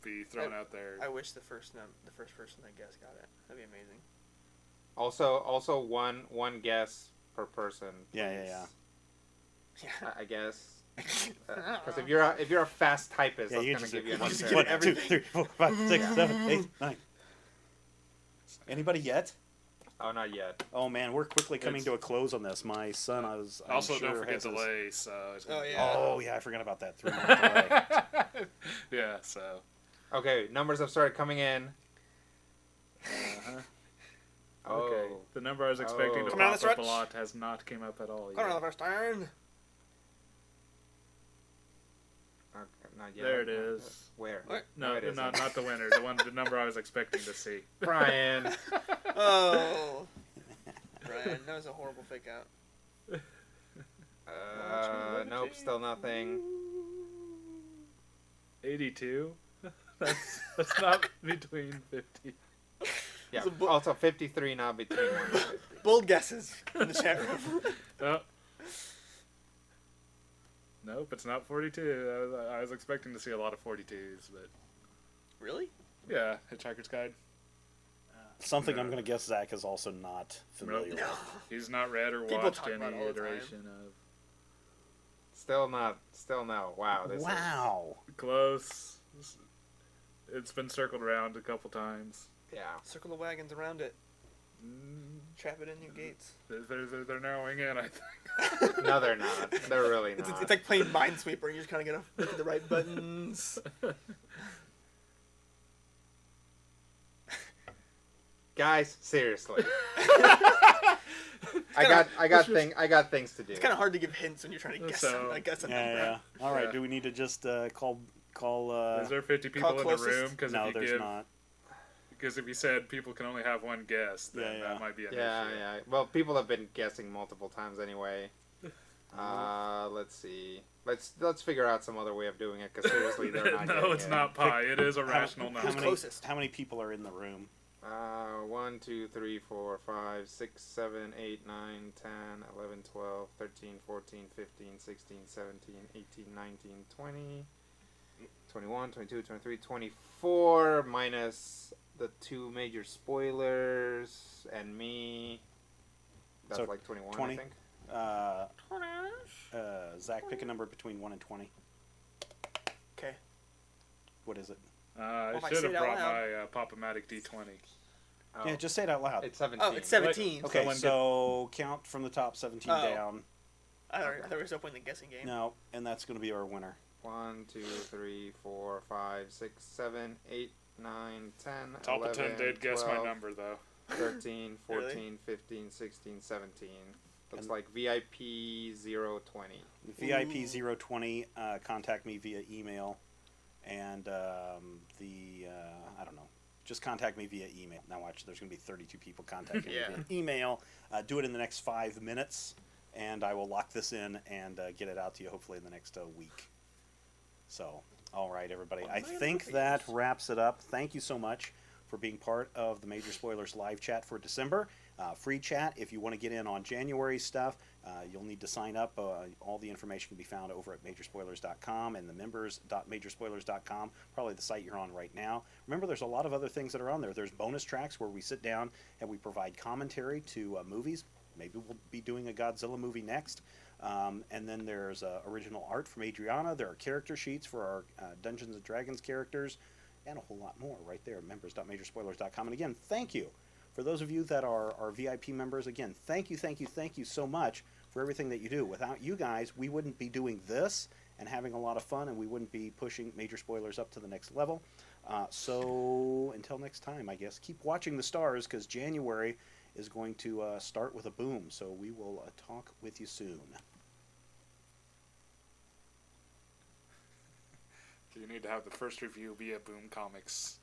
be thrown out there. I wish the first person I guess got it. That'd be amazing. Also one guess per person. Yeah. please. Yeah. I guess. Because if you're a fast typist, Yeah, that's you gonna just give you an just answer. give 1, 2, 3, 4, 5, 6, 7, 8, 9. Anybody yet? Oh, not yet. Oh man, we're quickly coming to a close on this. My son, I'm Also, sure don't forget has his- delay. So it's gonna Oh, be- yeah. Oh yeah, I forgot about that 3 month delay. yeah. So Okay, numbers have started coming in. okay, Oh. the number I was expecting to Come on, pop let's up a stretch. lot has not came up at all Come on, yet. first turn. Okay, not yet. There it is. Where? What? No, it isn't. not the winner. The number I was expecting to see. Brian. Oh. Brian, that was a horrible fake out. Nope, still nothing. 82. That's not between 50. Yeah. It's a bu- Also, 53 not between 1 and 50. Bold guesses in the chat room. Oh. Nope, it's not 42. I was expecting to see a lot of 42s, but Really? yeah, Hitchhiker's Guide. Something I'm going to guess Zach is also not familiar Nope. with. He's not read or People watched talk about it any all the time. iteration of. Still not. Still no. Wow. This Wow. Close. It's been circled around a couple times. Is, yeah. Circle the wagons around it. Trap it in your gates. They're narrowing in, I think. No, they're not. They're really not. It's like playing Minesweeper. You just kind of gotta hit the right buttons. Guys, seriously. I got things to do. It's kind of hard to give hints when you're trying to guess. So- I guess. Yeah. All right. Yeah. Do we need to just call? Is there 50 people in the closest? room? Because No, if you there's give, not. because if you said people can only have one guess, then Yeah. that might be an Yeah, issue. yeah. Well, people have been guessing multiple times anyway. Let's see. Let's figure out some other way of doing it. Because seriously, they're not. No, getting it's it. not pi. It is a rational How number. many, closest? how many people are in the room? 1, 2, 3, 4, 5, 6, 7, 8, 9, 10, 11, 12, 13, 14, 15, 16, 17, 18, 19, 20, 21, 22, 23, 24, minus the 2 major spoilers and me. That's So, like 21, 20? I think. Zach, pick a number between 1 and 20. Okay. What is it? I if I should say have it out brought loud. my Pop-O-Matic D20. Oh, Yeah, just say it out loud. it's 17. Oh, it's 17. Okay, someone so count from the top 17 Oh. down. I thought we were still playing the guessing game. No, and that's going to be our winner. 1, 2, 3, 4, 5, 6, 7, 8, 9, 10, Top 11, of 10 did guess 12, my number, though. 13, 14, Really? 15, 16, 17. Looks And- like VIP 020. VIP 020, contact me via email, and I don't know, just contact me via email. Now watch, there's going to be 32 people contacting Yeah. me via email. Do it in the next 5 minutes, and I will lock this in and get it out to you hopefully in the next week. So, all right, everybody. I think that wraps it up. Thank you so much for being part of the Major Spoilers live chat for December. Free chat. If you want to get in on January stuff, you'll need to sign up. All the information can be found over at majorspoilers.com and the members.majorspoilers.com, probably the site you're on right now. Remember, there's a lot of other things that are on there. There's bonus tracks where we sit down and we provide commentary to movies. Maybe we'll be doing a Godzilla movie next. And then there's original art from Adriana. There are character sheets for our Dungeons & Dragons characters, and a whole lot more right there at members.majorspoilers.com. And again, thank you. For those of you that are VIP members, again, thank you so much for everything that you do. Without you guys, we wouldn't be doing this and having a lot of fun, and we wouldn't be pushing Major Spoilers up to the next level. So until next time, I guess, keep watching the stars, because January is going to start with a boom. So we will talk with you soon. You need to have the first review be at Boom Comics.